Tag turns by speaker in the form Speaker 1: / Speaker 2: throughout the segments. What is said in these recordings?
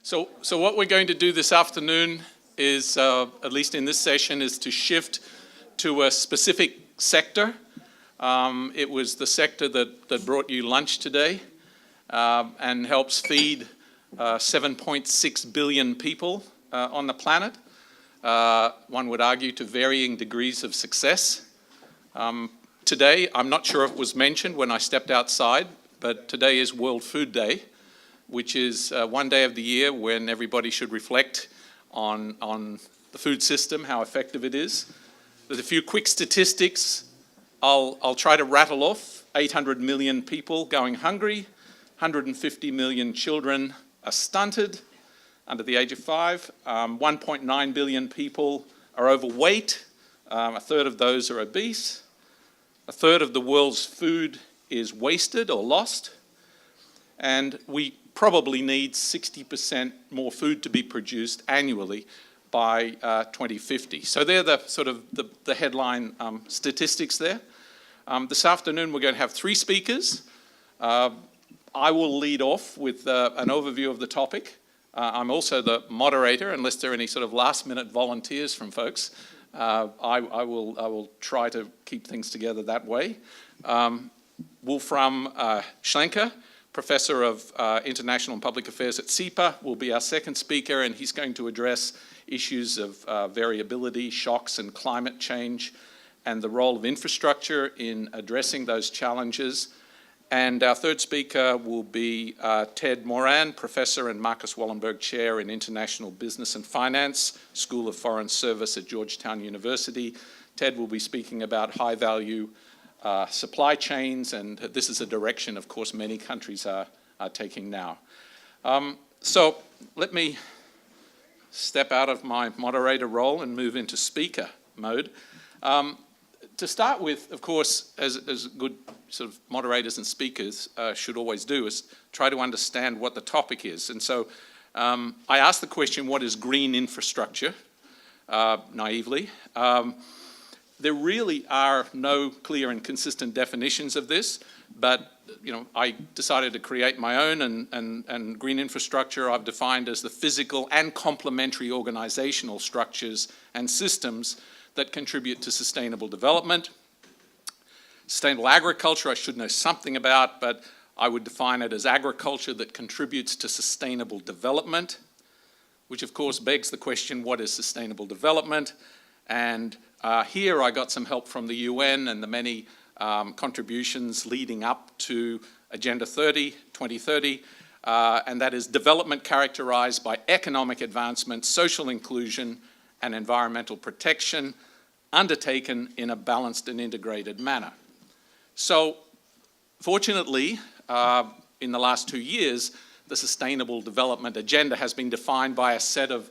Speaker 1: So what we're going to do this afternoon is, at least in this session, is to shift to a specific sector. It was the sector that brought you lunch today and helps feed 7.6 billion people on the planet. One would argue to varying degrees of success. Today, I'm not sure if it was mentioned when I stepped outside, but today is World Food Day, which is one day of the year when everybody should reflect on the food system, how effective it is. There's a few quick statistics I'll try to rattle off. 800 million people going hungry, 150 million children are stunted under the age of 5, 1.9 billion people are overweight, a third of those are obese, a third of the world's food is wasted or lost, and we probably need 60% more food to be produced annually by 2050. So they're the sort of the headline statistics there. This afternoon we're going to have 3 speakers. I will lead off with an overview of the topic. I'm also the moderator, unless there are any sort of last-minute volunteers from folks. I will try to keep things together that way. Wolfram Schlenker, Professor of International and Public Affairs at SIPA, will be our second speaker, and he's going to address issues of variability, shocks, and climate change, and the role of infrastructure in addressing those challenges. And our third speaker will be Ted Moran, Professor and Marcus Wallenberg Chair in International Business and Finance, School of Foreign Service at Georgetown University. Ted will be speaking about high-value supply chains, and this is a direction, of course, many countries are taking now. So let me step out of my moderator role and move into speaker mode. To start with, of course, as good sort of moderators and speakers should always do, is try to understand what the topic is. And so I asked the question, what is green infrastructure, naively. There really are no clear and consistent definitions of this, but I decided to create my own, and green infrastructure I've defined as the physical and complementary organizational structures and systems that contribute to sustainable development. Sustainable agriculture I should know something about, but I would define it as agriculture that contributes to sustainable development, which of course begs the question, what is sustainable development? And here I got some help from the UN and the many contributions leading up to Agenda 2030, and that is development characterized by economic advancement, social inclusion, and environmental protection, undertaken in a balanced and integrated manner. So, fortunately, in the last 2 years, the Sustainable Development Agenda has been defined by a set of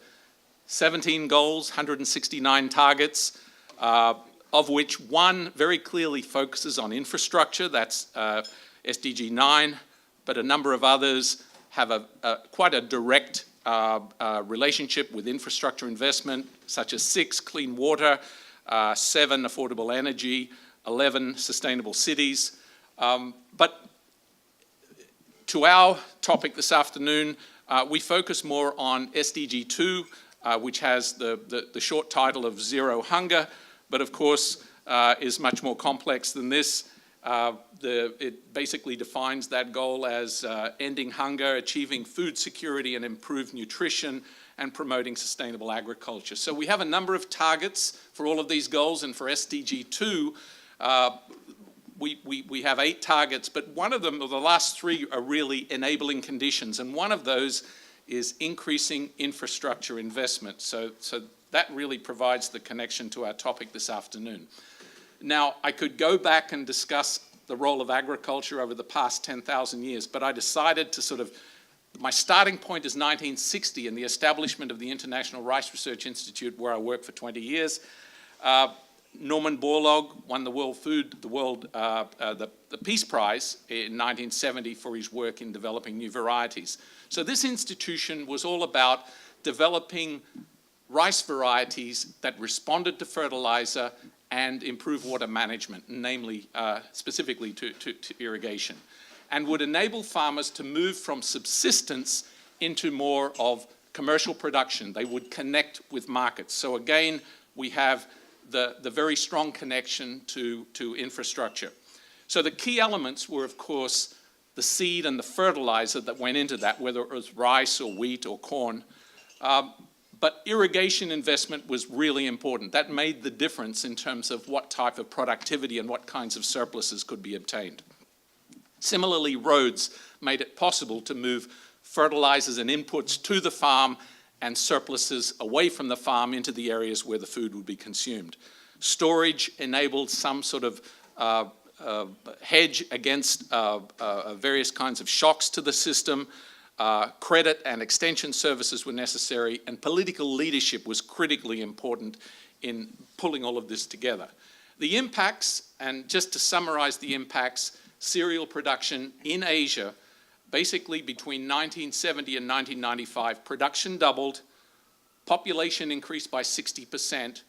Speaker 1: 17 goals, 169 targets, of which one very clearly focuses on infrastructure, that's SDG 9, but a number of others have quite a direct relationship with infrastructure investment, such as 6, clean water, 7, affordable energy, 11, sustainable cities. But to our topic this afternoon, we focus more on SDG 2, which has the short title of Zero Hunger, but of course is much more complex than this. It basically defines that goal as ending hunger, achieving food security and improved nutrition, and promoting sustainable agriculture. So we have a number of targets for all of these goals, and for SDG 2, we have 8 targets, but one of them, or the last 3, are really enabling conditions, and one of those is increasing infrastructure investment. So that really provides the connection to our topic this afternoon. Now, I could go back and discuss the role of agriculture over the past 10,000 years, but I decided to my starting point is 1960 and the establishment of the International Rice Research Institute, where I worked for 20 years. Norman Borlaug won the Peace Prize in 1970 for his work in developing new varieties. So this institution was all about developing rice varieties that responded to fertilizer and improve water management, namely specifically to irrigation, and would enable farmers to move from subsistence into more of commercial production. They would connect with markets. So again, we have the very strong connection to infrastructure. So the key elements were, of course, the seed and the fertilizer that went into that, whether it was rice or wheat or corn. But irrigation investment was really important. That made the difference in terms of what type of productivity and what kinds of surpluses could be obtained. Similarly, roads made it possible to move fertilizers and inputs to the farm and surpluses away from the farm into the areas where the food would be consumed. Storage enabled some sort of hedge against various kinds of shocks to the system. Credit and extension services were necessary, and political leadership was critically important in pulling all of this together. The impacts, and just to summarize the impacts, cereal production in Asia, basically between 1970 and 1995, production doubled, population increased by 60%,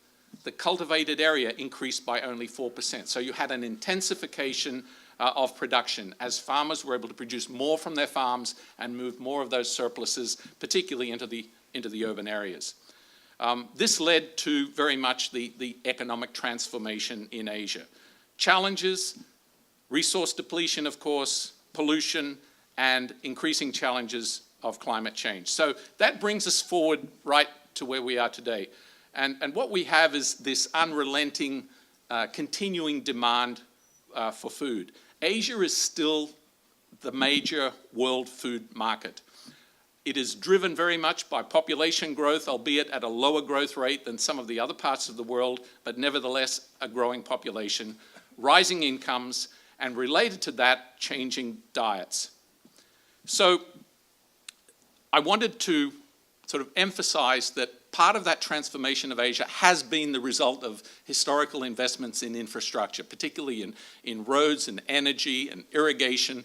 Speaker 1: the cultivated area increased by only 4%. So you had an intensification of production as farmers were able to produce more from their farms and move more of those surpluses, particularly into the urban areas. This led to very much the economic transformation in Asia. Challenges, resource depletion, of course, pollution, and increasing challenges of climate change. So that brings us forward right to where we are today. And what we have is this unrelenting, continuing demand for food. Asia is still the major world food market. It is driven very much by population growth, albeit at a lower growth rate than some of the other parts of the world, but nevertheless a growing population, rising incomes, and related to that, changing diets. So I wanted to sort of emphasize that part of that transformation of Asia has been the result of historical investments in infrastructure, particularly in roads and energy and irrigation.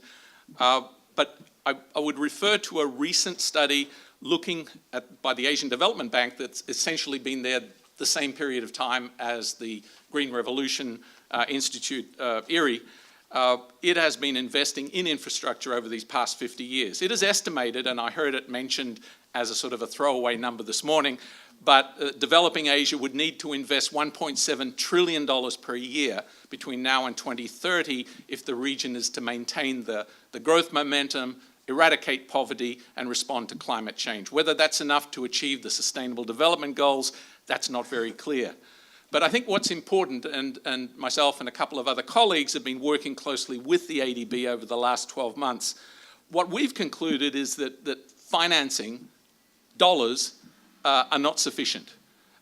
Speaker 1: But I would refer to a recent study looking at, by the Asian Development Bank, that's essentially been there the same period of time as the Green Revolution Institute, IRI. It has been investing in infrastructure over these past 50 years. It is estimated, and I heard it mentioned as a sort of a throwaway number this morning, but developing Asia would need to invest $1.7 trillion per year between now and 2030 if the region is to maintain the growth momentum, eradicate poverty, and respond to climate change. Whether that's enough to achieve the Sustainable Development Goals, that's not very clear. But I think what's important, and myself and a couple of other colleagues have been working closely with the ADB over the last 12 months, what we've concluded is that financing, dollars, are not sufficient.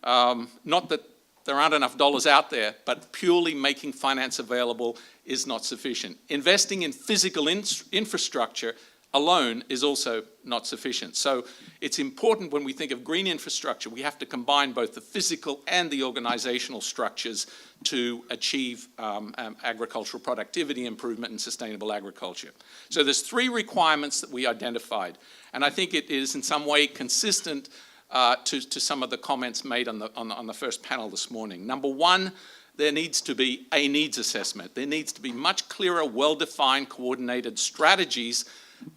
Speaker 1: Not that there aren't enough dollars out there, but purely making finance available is not sufficient. Investing in physical infrastructure alone is also not sufficient. So it's important when we think of green infrastructure, we have to combine both the physical and the organizational structures to achieve agricultural productivity improvement and sustainable agriculture. So there's 3 requirements that we identified, and I think it is in some way consistent to some of the comments made on the first panel this morning. Number 1, there needs to be a needs assessment. There needs to be much clearer, well-defined, coordinated strategies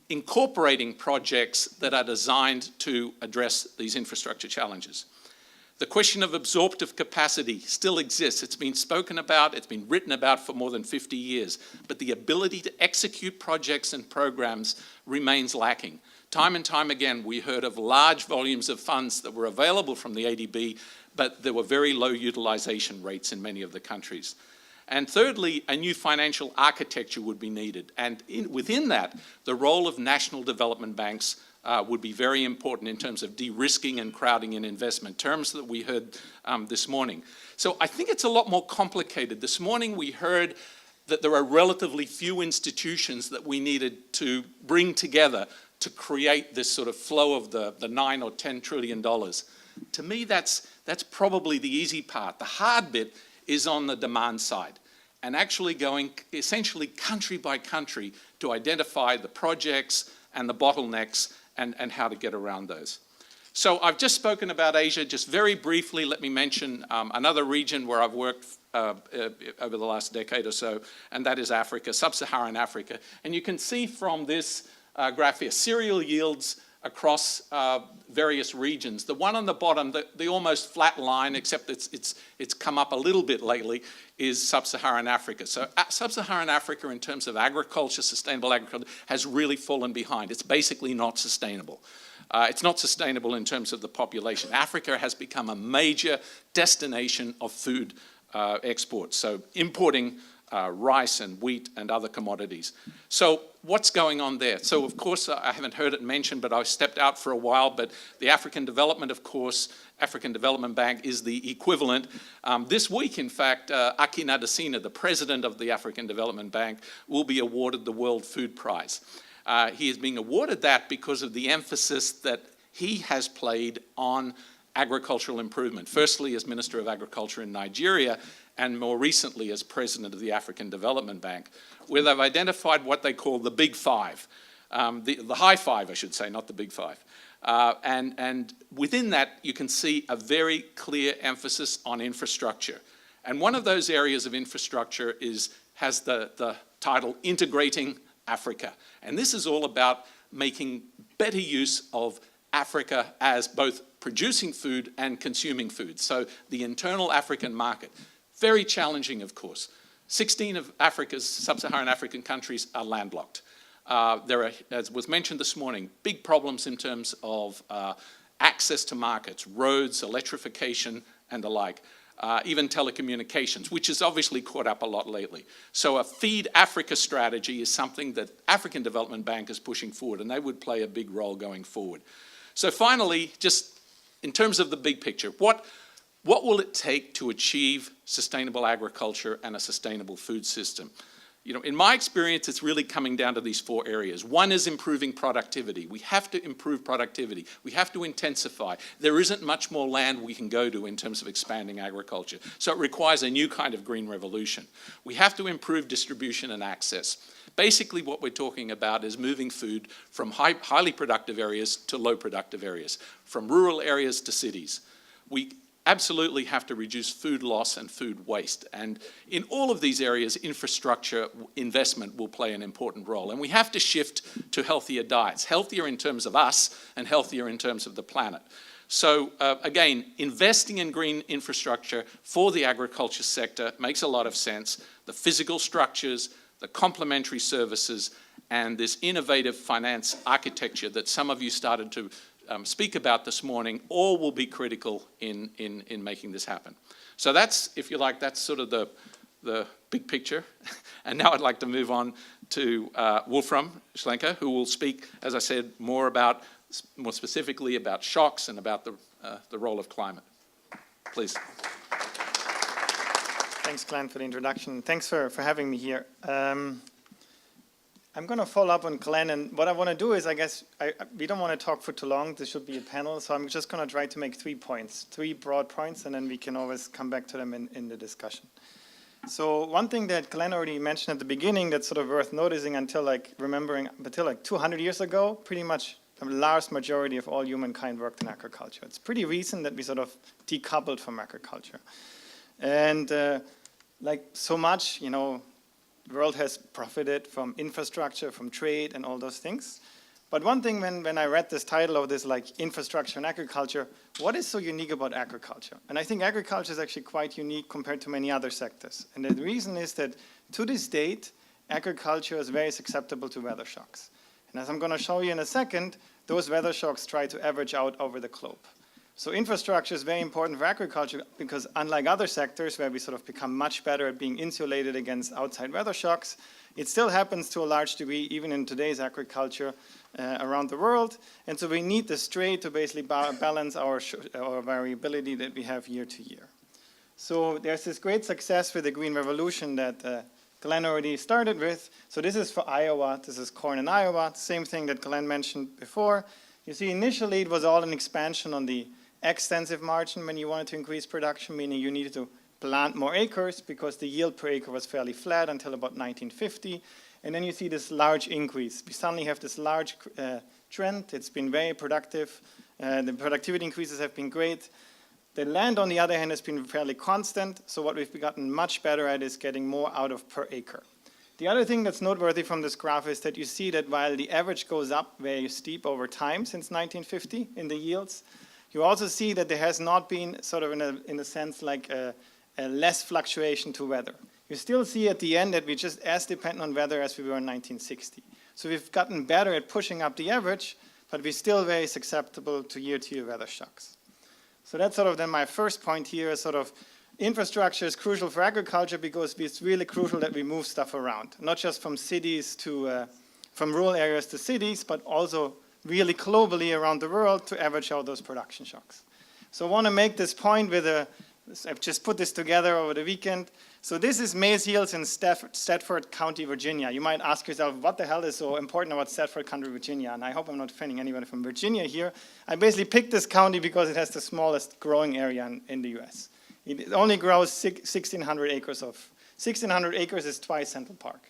Speaker 1: incorporating projects that are designed to address these infrastructure challenges. The question of absorptive capacity still exists. It's been spoken about, it's been written about for more than 50 years, but the ability to execute projects and programs remains lacking. Time and time again, we heard of large volumes of funds that were available from the ADB, but there were very low utilization rates in many of the countries. And thirdly, a new financial architecture would be needed. And within that, the role of national development banks would be very important in terms of de-risking and crowding in investment, terms that we heard this morning. So I think it's a lot more complicated. This morning we heard that there are relatively few institutions that we needed to bring together to create this sort of flow of the $9 or $10 trillion. To me, that's probably the easy part. The hard bit is on the demand side, and actually going essentially country by country to identify the projects and the bottlenecks and how to get around those. So I've just spoken about Asia. Just very briefly, let me mention another region where I've worked over the last decade or so, and that is Africa, sub-Saharan Africa. And you can see from this graph here, cereal yields across various regions. The one on the bottom, the almost flat line, except it's come up a little bit lately, is Sub-Saharan Africa. So Sub-Saharan Africa, in terms of agriculture, sustainable agriculture, has really fallen behind. It's basically not sustainable. It's not sustainable in terms of the population. Africa has become a major destination of food exports, so importing rice and wheat and other commodities. So what's going on there? So of course, I haven't heard it mentioned, but I stepped out for a while, but the African Development, of course, African Development Bank is the equivalent. This week, in fact, Aki Nadesina, the president of the African Development Bank, will be awarded the World Food Prize. He is being awarded that because of the emphasis that he has played on agricultural improvement, firstly as Minister of Agriculture in Nigeria, and more recently as President of the African Development Bank, where they've identified what they call the Big Five, the High Five, I should say, not the Big Five. And within that, you can see a very clear emphasis on infrastructure. And one of those areas of infrastructure has the title Integrating Africa. And this is all about making better use of Africa as both producing food and consuming food. So the internal African market, very challenging, of course. 16 of Africa's, sub-Saharan African countries are landlocked. There are, as was mentioned this morning, big problems in terms of access to markets, roads, electrification, and the like. Even telecommunications, which has obviously caught up a lot lately. So a Feed Africa strategy is something that African Development Bank is pushing forward, and they would play a big role going forward. So finally, just in terms of the big picture, what will it take to achieve sustainable agriculture and a sustainable food system? You know, in my experience, it's really coming down to these four areas. One is improving productivity. We have to improve productivity. We have to intensify. There isn't much more land we can go to in terms of expanding agriculture. So it requires a new kind of green revolution. We have to improve distribution and access. Basically, what we're talking about is moving food from highly productive areas to low productive areas, from rural areas to cities. We absolutely have to reduce food loss and food waste. And in all of these areas, infrastructure investment will play an important role. And we have to shift to healthier diets, healthier in terms of us and healthier in terms of the planet. So again, investing in green infrastructure for the agriculture sector makes a lot of sense. The physical structures, the complementary services, and this innovative finance architecture that some of you started to speak about this morning, all will be critical in making this happen. So that's, if you like, that's sort of the big picture. And now I'd like to move on to Wolfram Schlenker, who will speak, as I said, more specifically about shocks and about the role of climate. Please.
Speaker 2: Thanks, Glenn, for the introduction. Thanks for having me here. I'm going to follow up on Glenn, and what I want to do is, I guess, we don't want to talk for too long. This should be a panel, so I'm just going to try to make 3 points, 3 broad points, and then we can always come back to them in the discussion. So one thing that Glenn already mentioned at the beginning that's sort of worth noticing until like 200 years ago, pretty much the large majority of all humankind worked in agriculture. It's pretty recent that we sort of decoupled from agriculture. And like so much, you know, the world has profited from infrastructure, from trade, and all those things. But one thing when I read this title of this, like infrastructure and agriculture, what is so unique about agriculture? And I think agriculture is actually quite unique compared to many other sectors. And the reason is that to this date, agriculture is very susceptible to weather shocks. And as I'm going to show you in a second, those weather shocks try to average out over the globe. So infrastructure is very important for agriculture because unlike other sectors where we sort of become much better at being insulated against outside weather shocks, it still happens to a large degree even in today's agriculture around the world. And so we need this trade to basically balance our variability that we have year to year. So there's this great success with the Green Revolution that Glenn already started with. So this is for Iowa. This is corn in Iowa. Same thing that Glenn mentioned before. You see, initially it was all an expansion on the extensive margin when you wanted to increase production, meaning you needed to plant more acres because the yield per acre was fairly flat until about 1950. And then you see this large increase. We suddenly have this large trend. It's been very productive. The productivity increases have been great. The land, on the other hand, has been fairly constant. So what we've gotten much better at is getting more out of per acre. The other thing that's noteworthy from this graph is that you see that while the average goes up very steep over time since 1950 in the yields, you also see that there has not been sort of in a sense like a less fluctuation to weather. You still see at the end that we're just as dependent on weather as we were in 1960. So we've gotten better at pushing up the average, but we're still very susceptible to year-to-year weather shocks. So that's sort of then my first point here is sort of infrastructure is crucial for agriculture because it's really crucial that we move stuff around, not just from cities to, from rural areas to cities, but also really globally around the world to average out those production shocks. So I want to make this point with I've just put this together over the weekend. So this is maize yields in Stafford County, Virginia. You might ask yourself, what the hell is so important about Stafford County, Virginia? And I hope I'm not offending anybody from Virginia here. I basically picked this county because it has the smallest growing area in the US. It only grows 1,600 acres of, 1,600 acres is twice Central Park.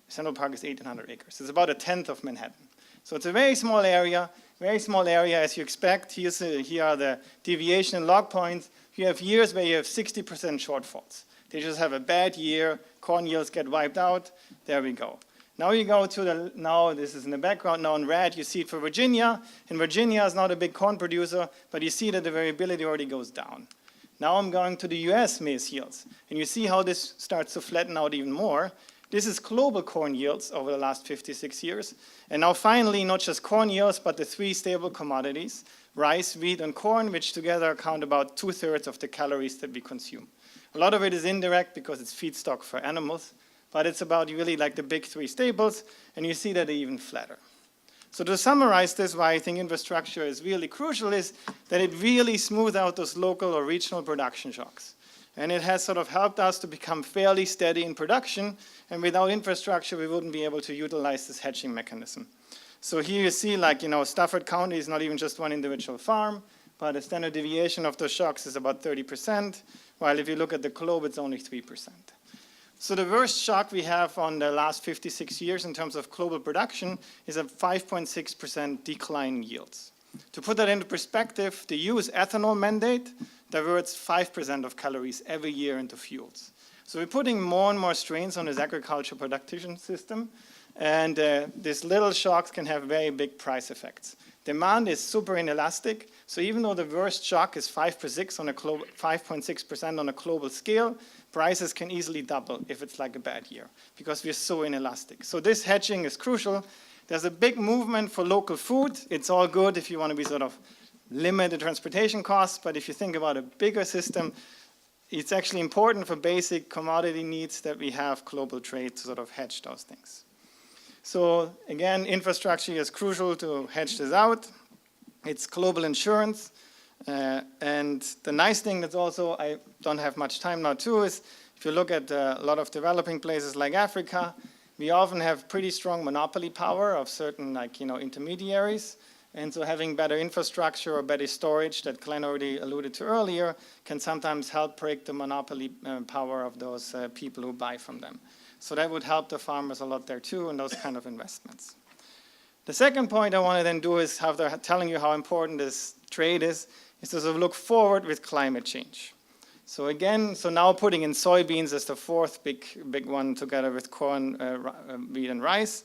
Speaker 2: Central Park is 1,800 acres. It's about a tenth of Manhattan. So it's a very small area as you expect. Here are the deviation and log points. You have years where you have 60% shortfalls. They just have a bad year, corn yields get wiped out, there we go. Now you go to now this is in the background, now in red you see it for Virginia, and Virginia is not a big corn producer, but you see that the variability already goes down. Now I'm going to the US maize yields, and you see how this starts to flatten out even more. This is global corn yields over the last 56 years, and now finally not just corn yields, but the three stable commodities, rice, wheat, and corn, which together account about 2/3 of the calories that we consume. A lot of it is indirect because it's feedstock for animals, but it's about really like the big three staples, and you see that they're even flatter. So to summarize this, why I think infrastructure is really crucial is that it really smooths out those local or regional production shocks. And it has sort of helped us to become fairly steady in production, and without infrastructure, we wouldn't be able to utilize this hedging mechanism. So here you see like, Stafford County is not even just one individual farm, but the standard deviation of those shocks is about 30%, while if you look at the globe, it's only 3%. So the worst shock we have on the last 56 years in terms of global production is a 5.6% decline in yields. To put that into perspective, the US ethanol mandate diverts 5% of calories every year into fuels. So we're putting more and more strains on this agricultural production system, and these little shocks can have very big price effects. Demand is super inelastic, so even though the worst shock is 5.6% on a global scale, prices can easily double if it's like a bad year, because we're so inelastic. So this hedging is crucial. There's a big movement for local food. It's all good if you want to be sort of limit the transportation costs, but if you think about a bigger system, it's actually important for basic commodity needs that we have global trade to sort of hedge those things. So again, infrastructure is crucial to hedge this out. It's global insurance. And the nice thing that's also, I don't have much time now too, is if you look at a lot of developing places like Africa, we often have pretty strong monopoly power of certain intermediaries. And so having better infrastructure or better storage that Glenn already alluded to earlier can sometimes help break the monopoly power of those people who buy from them. So that would help the farmers a lot there too in those kind of investments. The second point I want to then do is telling you how important this trade is to sort of look forward with climate change. So again, now putting in soybeans as the fourth big one together with corn, wheat, and rice.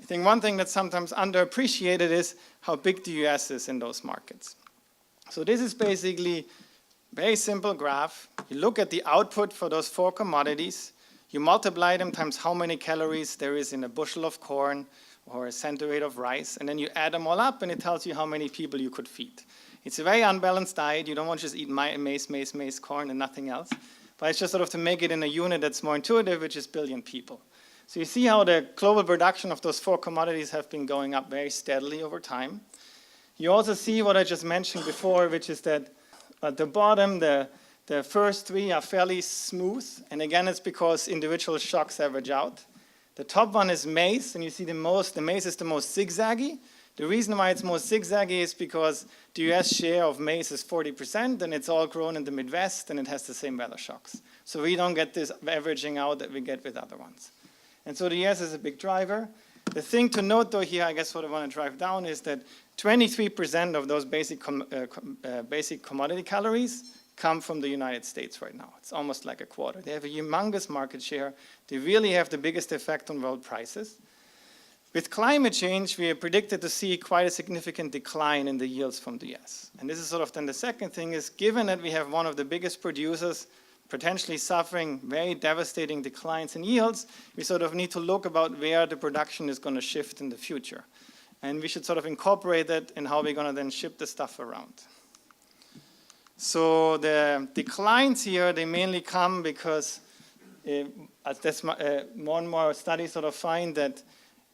Speaker 2: I think one thing that's sometimes underappreciated is how big the US is in those markets. So this is basically a very simple graph. You look at the output for those four commodities, you multiply them times how many calories there is in a bushel of corn or a centigrade of rice, and then you add them all up and it tells you how many people you could feed. It's a very unbalanced diet. You don't want to just eat maize, corn, and nothing else. But it's just sort of to make it in a unit that's more intuitive, which is billion people. So you see how the global production of those four commodities have been going up very steadily over time. You also see what I just mentioned before, which is that at the bottom, the first three are fairly smooth. And again, it's because individual shocks average out. The top one is maize, and you see the maize is the most zigzaggy. The reason why it's most zigzaggy is because the US share of maize is 40%, and it's all grown in the Midwest, and it has the same weather shocks. So we don't get this averaging out that we get with other ones. And so the US is a big driver. The thing to note, though, here, I guess what I want to drive down is that 23% of those basic commodity calories come from the United States right now. It's almost like a quarter. They have a humongous market share. They really have the biggest effect on world prices. With climate change, we are predicted to see quite a significant decline in the yields from the US. And this is sort of then the second thing is, given that we have one of the biggest producers potentially suffering very devastating declines in yields, we sort of need to look about where the production is going to shift in the future. And we should sort of incorporate that in how we're going to then ship the stuff around. So the declines here, they mainly come because more and more studies sort of find that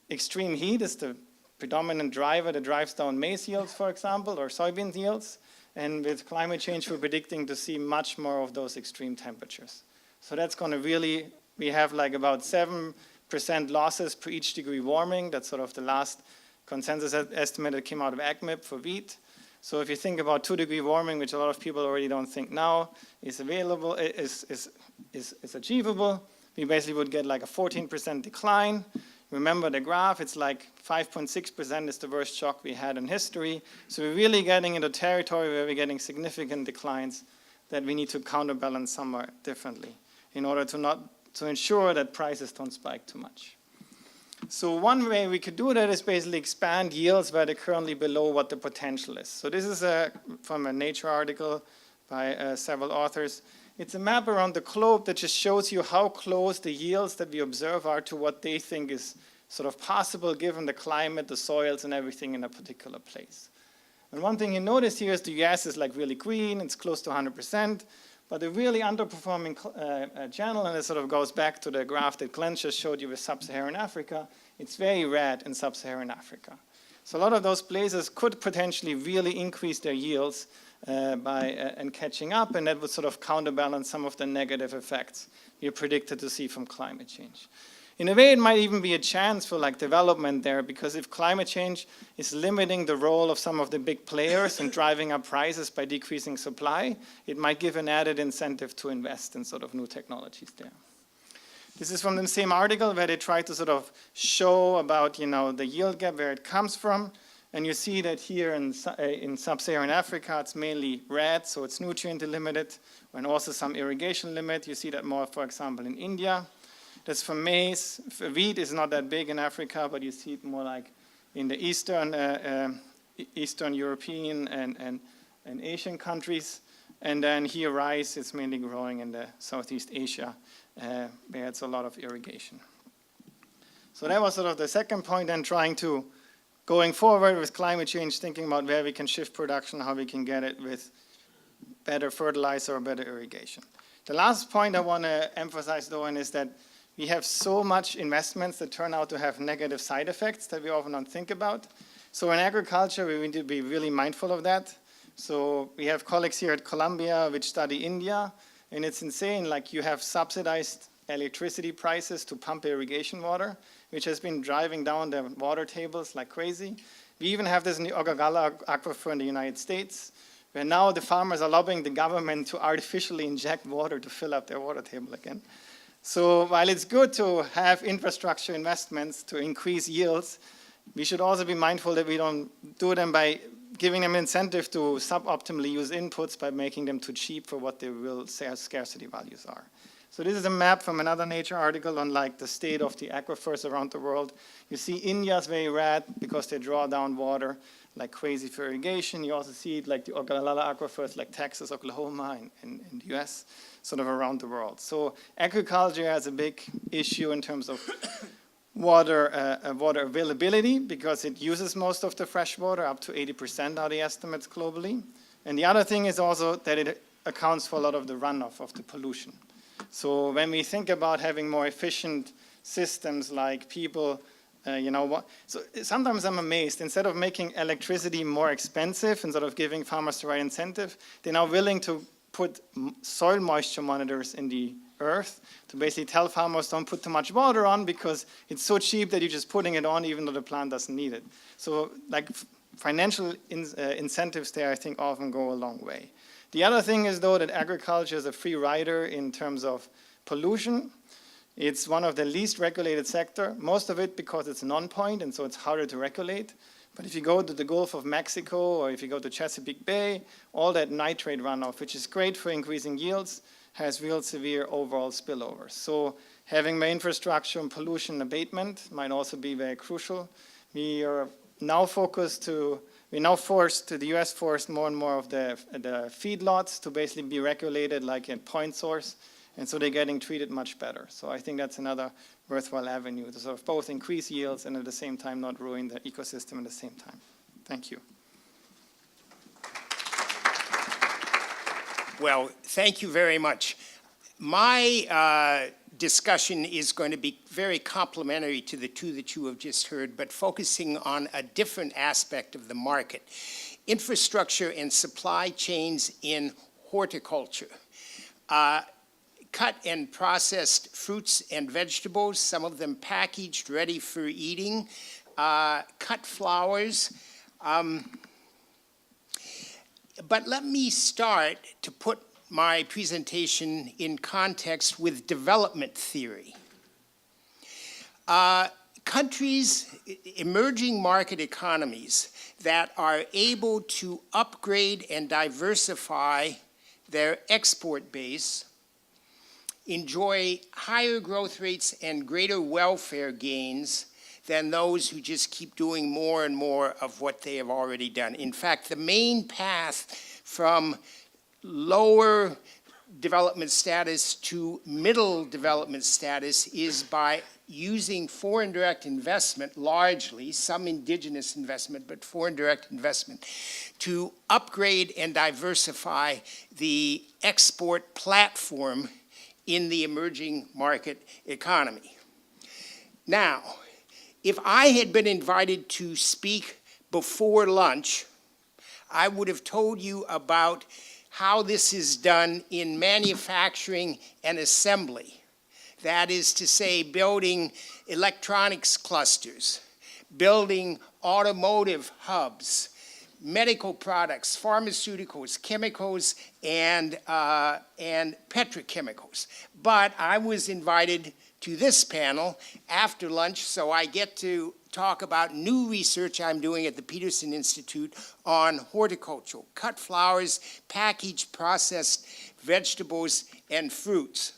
Speaker 2: extreme heat is the predominant driver that drives down maize yields, for example, or soybean yields. And with climate change, we're predicting to see much more of those extreme temperatures. So that's going to really, we have like about 7% losses per each degree warming. That's sort of the last consensus estimate that came out of AgMIP for wheat. So if you think about 2-degree warming, which a lot of people already don't think now is available, is achievable, we basically would get like a 14% decline. Remember the graph, it's like 5.6% is the worst shock we had in history. So we're really getting into territory where we're getting significant declines that we need to counterbalance somewhere differently in order to ensure that prices don't spike too much. So one way we could do that is basically expand yields where they're currently below what the potential is. So this is from a Nature article by several authors. It's a map around the globe that just shows you how close the yields that we observe are to what they think is sort of possible given the climate, the soils, and everything in a particular place. And one thing you notice here is the US is like really green, it's close to 100%, but the really underperforming channel, and it sort of goes back to the graph that Glenn just showed you with sub-Saharan Africa, it's very red in sub-Saharan Africa. So a lot of those places could potentially really increase their yields and catching up, and that would sort of counterbalance some of the negative effects you're predicted to see from climate change. In a way, it might even be a chance for like development there, because if climate change is limiting the role of some of the big players and driving up prices by decreasing supply, it might give an added incentive to invest in sort of new technologies there. This is from the same article where they try to sort of show about, you know, the yield gap, where it comes from. And you see that here in sub-Saharan Africa, it's mainly red, so it's nutrient limited, and also some irrigation limit. You see that more, for example, in India. That's for maize. For wheat is not that big in Africa, but you see it more like in the Eastern European and Asian countries. And then here rice is mainly growing in the Southeast Asia, where it's a lot of irrigation. So that was sort of the second point, and trying to, going forward with climate change, thinking about where we can shift production, how we can get it with better fertilizer or better irrigation. The last point I want to emphasize, though, is that we have so much investments that turn out to have negative side effects that we often don't think about. So in agriculture, we need to be really mindful of that. So we have colleagues here at Columbia which study India, and it's insane. Like, you have subsidized electricity prices to pump irrigation water, which has been driving down the water tables like crazy. We even have this in the Ogallala aquifer in the United States, where now the farmers are lobbying the government to artificially inject water to fill up their water table again. So while it's good to have infrastructure investments to increase yields, we should also be mindful that we don't do them by giving them incentive to suboptimally use inputs by making them too cheap for what their real scarcity values are. So this is a map from another Nature article on like the state of the aquifers around the world. You see India's very red because they draw down water like crazy for irrigation. You also see it like the Ogallala aquifers like Texas, Oklahoma, and the US, sort of around the world. So agriculture has a big issue in terms of water availability, because it uses most of the fresh water, up to 80% are the estimates globally. And the other thing is also that it accounts for a lot of the runoff of the pollution. So when we think about having more efficient systems, like people, so sometimes I'm amazed, instead of making electricity more expensive and sort of giving farmers the right incentive, they're now willing to put soil moisture monitors in the earth to basically tell farmers don't put too much water on because it's so cheap that you're just putting it on even though the plant doesn't need it. So like financial incentives there, I think, often go a long way. The other thing is, though, that agriculture is a free rider in terms of pollution. It's one of the least regulated sector, most of it because it's non-point, and so it's harder to regulate. But if you go to the Gulf of Mexico or if you go to Chesapeake Bay, all that nitrate runoff, which is great for increasing yields, has real severe overall spillovers. So having more infrastructure and pollution abatement might also be very crucial. We are now the US forced more and more of the feedlots to basically be regulated like a point source, and so they're getting treated much better. So I think that's another worthwhile avenue to sort of both increase yields and at the same time not ruin the ecosystem at the same time. Thank you.
Speaker 3: Well, thank you very much. My discussion is going to be very complementary to the two that you have just heard, but focusing on a different aspect of the market. Infrastructure and supply chains in horticulture. Cut and processed fruits and vegetables, some of them packaged, ready for eating. Cut flowers. But let me start to put my presentation in context with development theory. Countries, emerging market economies that are able to upgrade and diversify their export base enjoy higher growth rates and greater welfare gains than those who just keep doing more and more of what they have already done. In fact, the main path from lower development status to middle development status is by using foreign direct investment, largely, some indigenous investment, but foreign direct investment, to upgrade and diversify the export platform in the emerging market economy. Now, if I had been invited to speak before lunch, I would have told you about how this is done in manufacturing and assembly. That is to say, building electronics clusters, building automotive hubs, medical products, pharmaceuticals, chemicals, and petrochemicals. But I was invited to this panel after lunch, so I get to talk about new research I'm doing at the Peterson Institute on horticulture, cut flowers, packaged, processed vegetables, and fruits.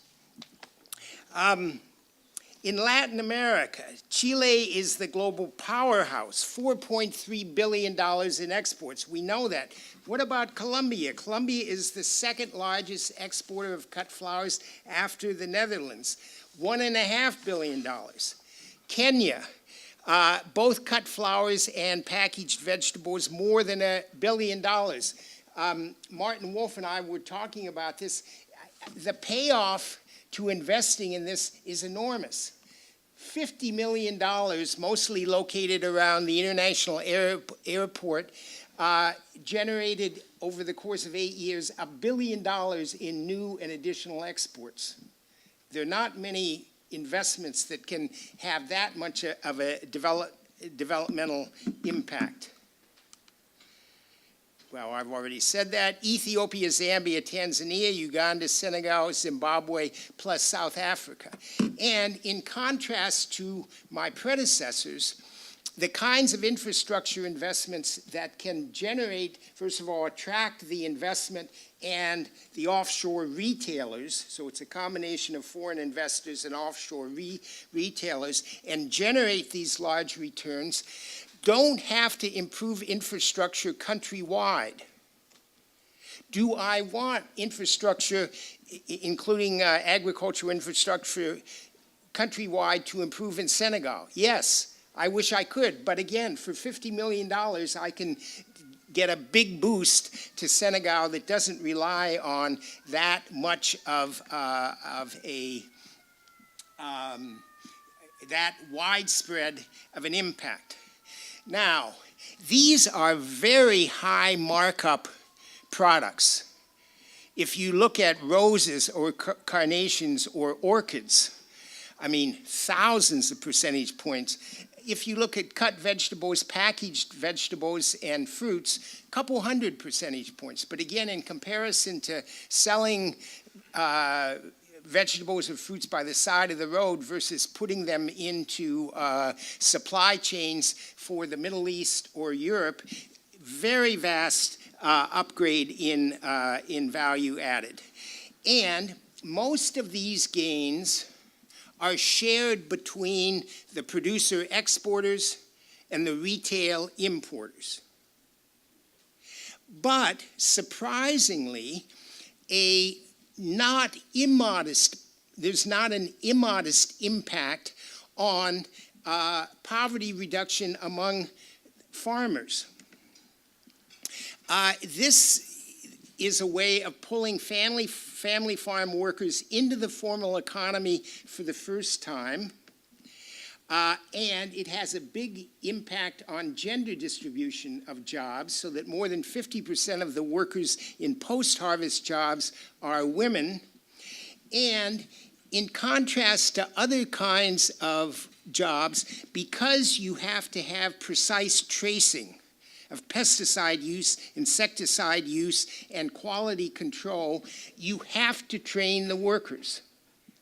Speaker 3: In Latin America, Chile is the global powerhouse, $4.3 billion in exports. We know that. What about Colombia? Colombia is the second largest exporter of cut flowers after the Netherlands, $1.5 billion. Kenya, both cut flowers and packaged vegetables, more than $1 billion. Martin Wolf and I were talking about this. The payoff to investing in this is enormous. $50 million, mostly located around the international airport, generated over the course of 8 years $1 billion in new and additional exports. There are not many investments that can have that much of a developmental impact. Well, I've already said that. Ethiopia, Zambia, Tanzania, Uganda, Senegal, Zimbabwe, plus South Africa. And in contrast to my predecessors, the kinds of infrastructure investments that can generate, first of all, attract the investment and the offshore retailers, so it's a combination of foreign investors and offshore retailers, and generate these large returns, don't have to improve infrastructure countrywide. Do I want infrastructure, including agricultural infrastructure, countrywide to improve in Senegal? Yes, I wish I could. But again, for $50 million, I can get a big boost to Senegal that doesn't rely on that much of that widespread of an impact. Now, these are very high markup products. If you look at roses or carnations or orchids, I mean, thousands of percentage points. If you look at cut vegetables, packaged vegetables, and fruits, a couple hundred percentage points. But again, in comparison to selling vegetables or fruits by the side of the road versus putting them into supply chains for the Middle East or Europe, very vast upgrade in value added. And most of these gains are shared between the producer exporters and the retail importers. But surprisingly, there's not an immodest impact on poverty reduction among farmers. This is a way of pulling family farm workers into the formal economy for the first time. And it has a big impact on gender distribution of jobs, so that more than 50% of the workers in post-harvest jobs are women. And in contrast to other kinds of jobs, because you have to have precise tracing of pesticide use, insecticide use, and quality control, you have to train the workers.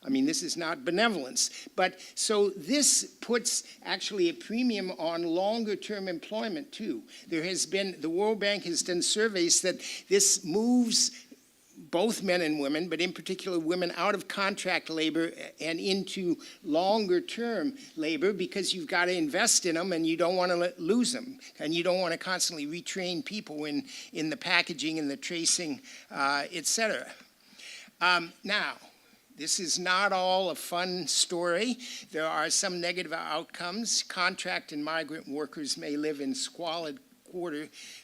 Speaker 3: I mean, this is not benevolence, but so this puts actually a premium on longer-term employment too. The World Bank has done surveys that this moves both men and women, but in particular women, out of contract labor and into longer-term labor, because you've got to invest in them and you don't want to lose them, and you don't want to constantly retrain people in the packaging and the tracing, et cetera. Now, this is not all a fun story. There are some negative outcomes. Contract and migrant workers may live in squalid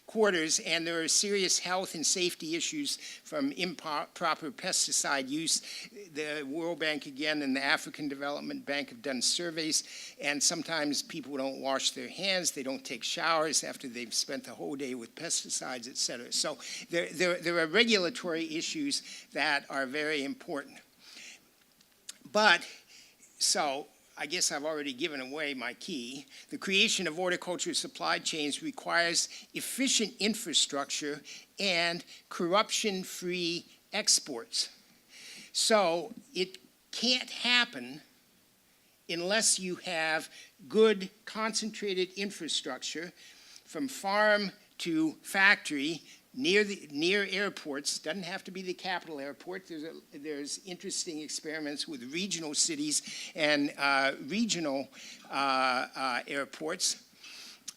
Speaker 3: quarters, and there are serious health and safety issues from improper pesticide use. The World Bank, again, and the African Development Bank have done surveys, and sometimes people don't wash their hands, they don't take showers after they've spent the whole day with pesticides, et cetera. So there are regulatory issues that are very important. But, so, I guess I've already given away my key. The creation of horticulture supply chains requires efficient infrastructure and corruption-free exports. So it can't happen unless you have good concentrated infrastructure from farm to factory near airports. Doesn't have to be the capital airport. There's interesting experiments with regional cities and regional airports.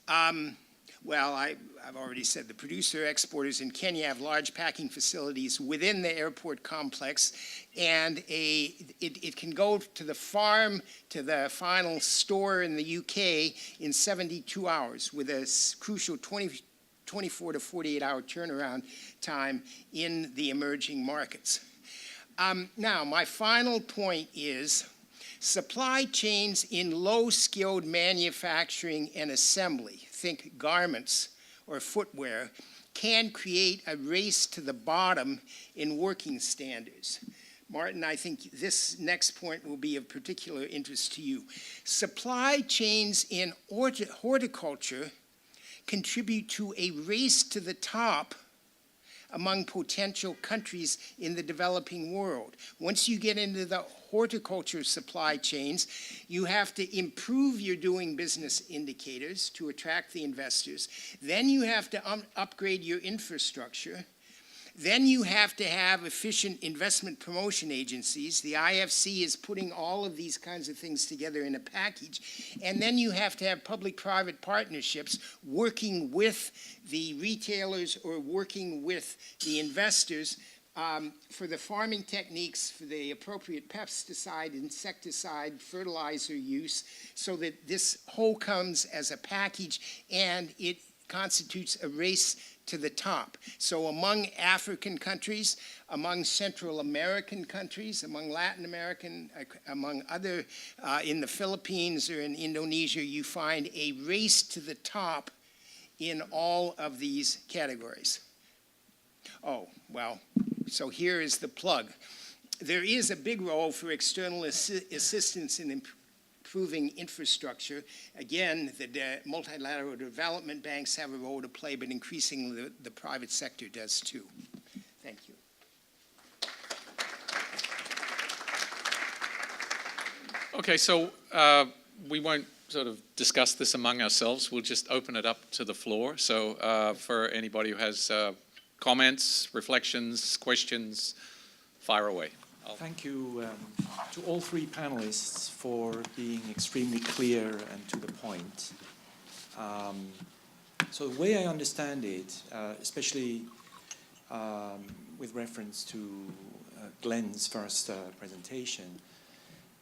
Speaker 3: Well, I've already said the producer exporters in Kenya have large packing facilities within the airport complex, and it can go to the farm to the final store in the UK in 72 hours with a crucial 24 to 48-hour turnaround time in the emerging markets. Now, my final point is supply chains in low-skilled manufacturing and assembly, think garments or footwear, can create a race to the bottom in working standards. Martin, I think this next point will be of particular interest to you. Supply chains in horticulture contribute to a race to the top among potential countries in the developing world. Once you get into the horticulture supply chains, you have to improve your doing business indicators to attract the investors. Then you have to upgrade your infrastructure. Then you have to have efficient investment promotion agencies. The IFC is putting all of these kinds of things together in a package. And then you have to have public-private partnerships working with the retailers or working with the investors for the farming techniques, for the appropriate pesticide, insecticide, fertilizer use, so that this whole comes as a package and it constitutes a race to the top. So among African countries, among Central American countries, among Latin American, among other, in the Philippines or in Indonesia, you find a race to the top in all of these categories. Oh, well, so here is the plug. There is a big role for external assistance in improving infrastructure. Again, the multilateral development banks have a role to play, but increasingly the private sector does too. Thank you.
Speaker 1: Okay, so we won't sort of discuss this among ourselves. We'll just open it up to the floor. So for anybody who has comments, reflections, questions, fire away.
Speaker 4: Thank you to all three panelists for being extremely clear and to the point. So the way I understand it, especially with reference to Glenn's first presentation,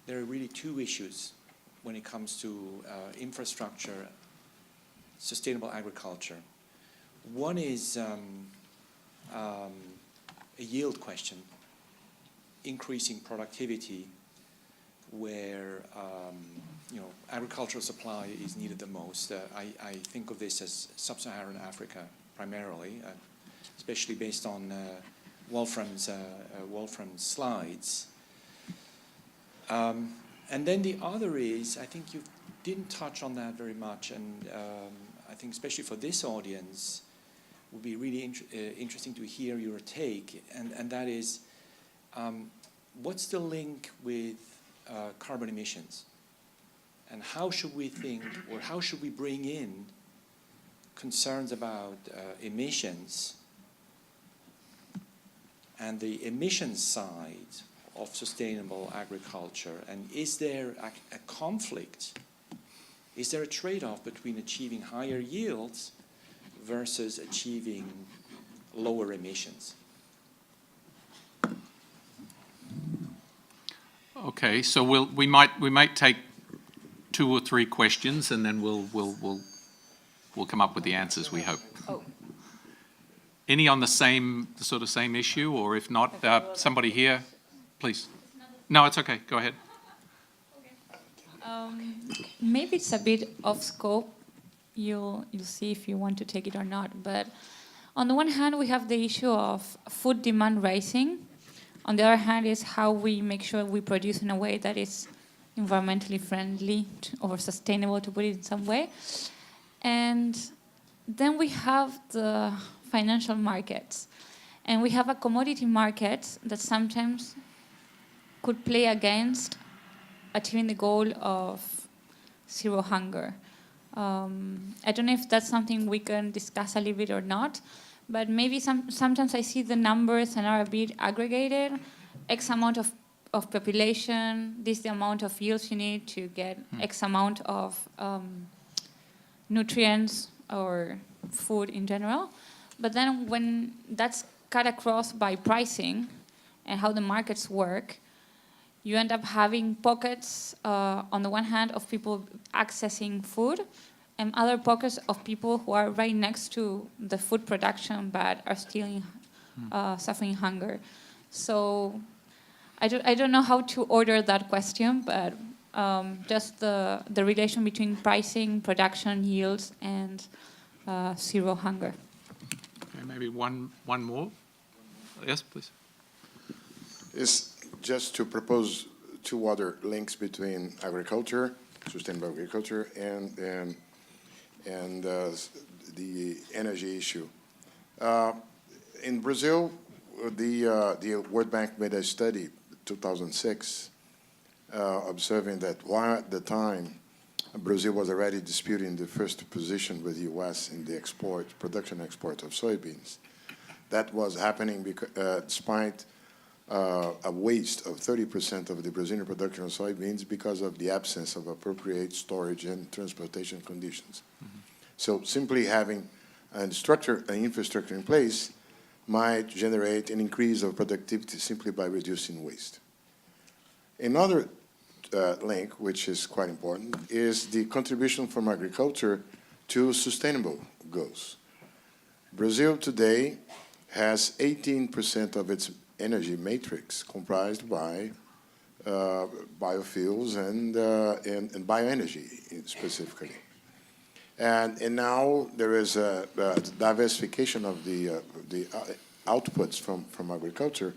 Speaker 4: there are really two issues when it comes to infrastructure, sustainable agriculture. One is a yield question, increasing productivity where agricultural supply is needed the most. I think of this as sub-Saharan Africa primarily, especially based on Wolfram's slides. And then the other is, I think you didn't touch on that very much, and I think especially for this audience, it would be really interesting to hear your take, and that is, what's the link with carbon emissions? And how should we think, or how should we bring in concerns about emissions and the emissions side of sustainable agriculture? And is there a conflict? Is there a trade-off between achieving higher yields versus achieving lower emissions?
Speaker 1: Okay, so we might take 2 or 3 questions, and then we'll come up with the answers, we hope.
Speaker 5: Oh.
Speaker 1: Any on the sort of same issue, or if not, somebody here, please. No, it's okay. Go ahead.
Speaker 5: Maybe it's a bit off scope. You'll see if you want to take it or not. But on the one hand, we have the issue of food demand rising. On the other hand, is how we make sure we produce in a way that is environmentally friendly or sustainable, to put it in some way. And then we have the financial markets. And we have a commodity market that sometimes could play against achieving the goal of zero hunger. I don't know if that's something we can discuss a little bit or not, but maybe sometimes I see the numbers and are a bit aggregated. X amount of population, this is the amount of yields you need to get X amount of nutrients or food in general. But then when that's cut across by pricing and how the markets work, you end up having pockets, on the one hand, of people accessing food, and other pockets of people who are right next to the food production but are still suffering hunger. So I don't know how to order that question, but just the relation between pricing, production, yields, and zero hunger.
Speaker 1: Okay, maybe one more. Yes, please.
Speaker 6: Is just to propose 2 other links between agriculture, sustainable agriculture, and the energy issue. In Brazil, the World Bank made a study, 2006, observing that while at the time Brazil was already disputing the first position with the U.S. in the production export of soybeans, that was happening despite a waste of 30% of the Brazilian production of soybeans because of the absence of appropriate storage and transportation conditions. Mm-hmm. So simply having an infrastructure in place might generate an increase of productivity simply by reducing waste. Another link, which is quite important, is the contribution from agriculture to sustainable goals. Brazil today has 18% of its energy matrix comprised by biofuels and bioenergy specifically. And now there is a diversification of the outputs from agriculture,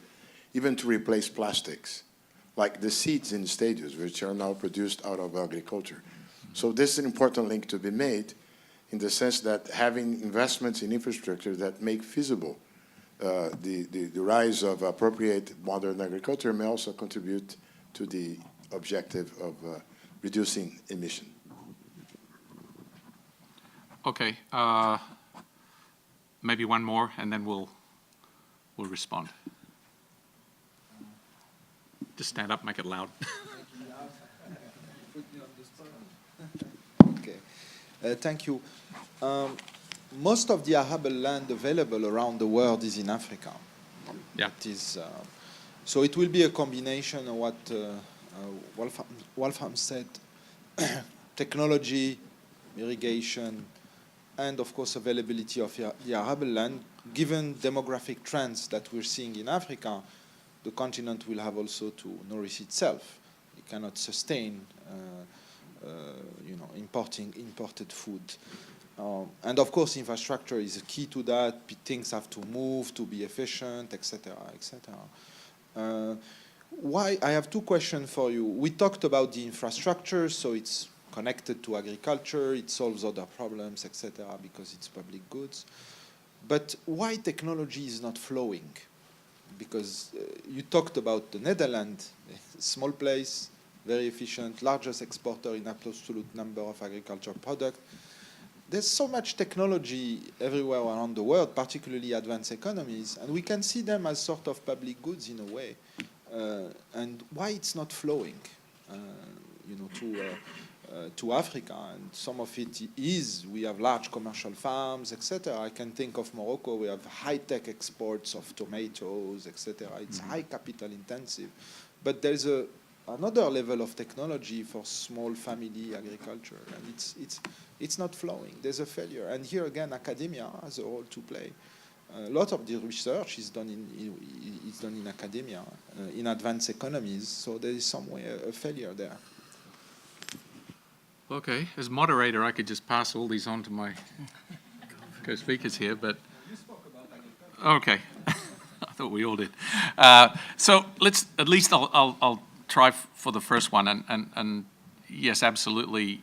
Speaker 6: even to replace plastics, like the seeds in stadiums, which are now produced out of agriculture. So this is an important link to be made in the sense that having investments in infrastructure that make feasible the rise of appropriate modern agriculture may also contribute to the objective of reducing emission.
Speaker 1: Okay, maybe one more, and then we'll respond. Just stand up, make it loud.
Speaker 7: Okay, thank you. Most of the arable land available around the world is in Africa.
Speaker 1: Yeah.
Speaker 7: It is, so it will be a combination of what Wolfram said, technology, irrigation, and of course availability of the arable land. Given demographic trends that we're seeing in Africa, the continent will have also to nourish itself. It cannot sustain imported food. And of course, infrastructure is a key to that. Things have to move to be efficient, etc., etc. Why? I have two questions for you. We talked about the infrastructure, so it's connected to agriculture, it solves other problems, etc., because it's public goods. But why technology is not flowing? Because you talked about the Netherlands, small place, very efficient, largest exporter in absolute number of agricultural products. There's so much technology everywhere around the world, particularly advanced economies, and we can see them as sort of public goods in a way. And why it's not flowing, to Africa? And some of it is, we have large commercial farms, etc. I can think of Morocco, we have high-tech exports of tomatoes, etc. It's high capital intensive. But there's another level of technology for small family agriculture, and it's not flowing. There's a failure. And here again, academia has a role to play. A lot of the research is done in academia, in advanced economies, so there is some way a failure there.
Speaker 1: Okay, as moderator, I could just pass all these on to my co-speakers here, but... You spoke about agriculture. Okay, I thought we all did. So let's, at least I'll try for the first one, and yes, absolutely,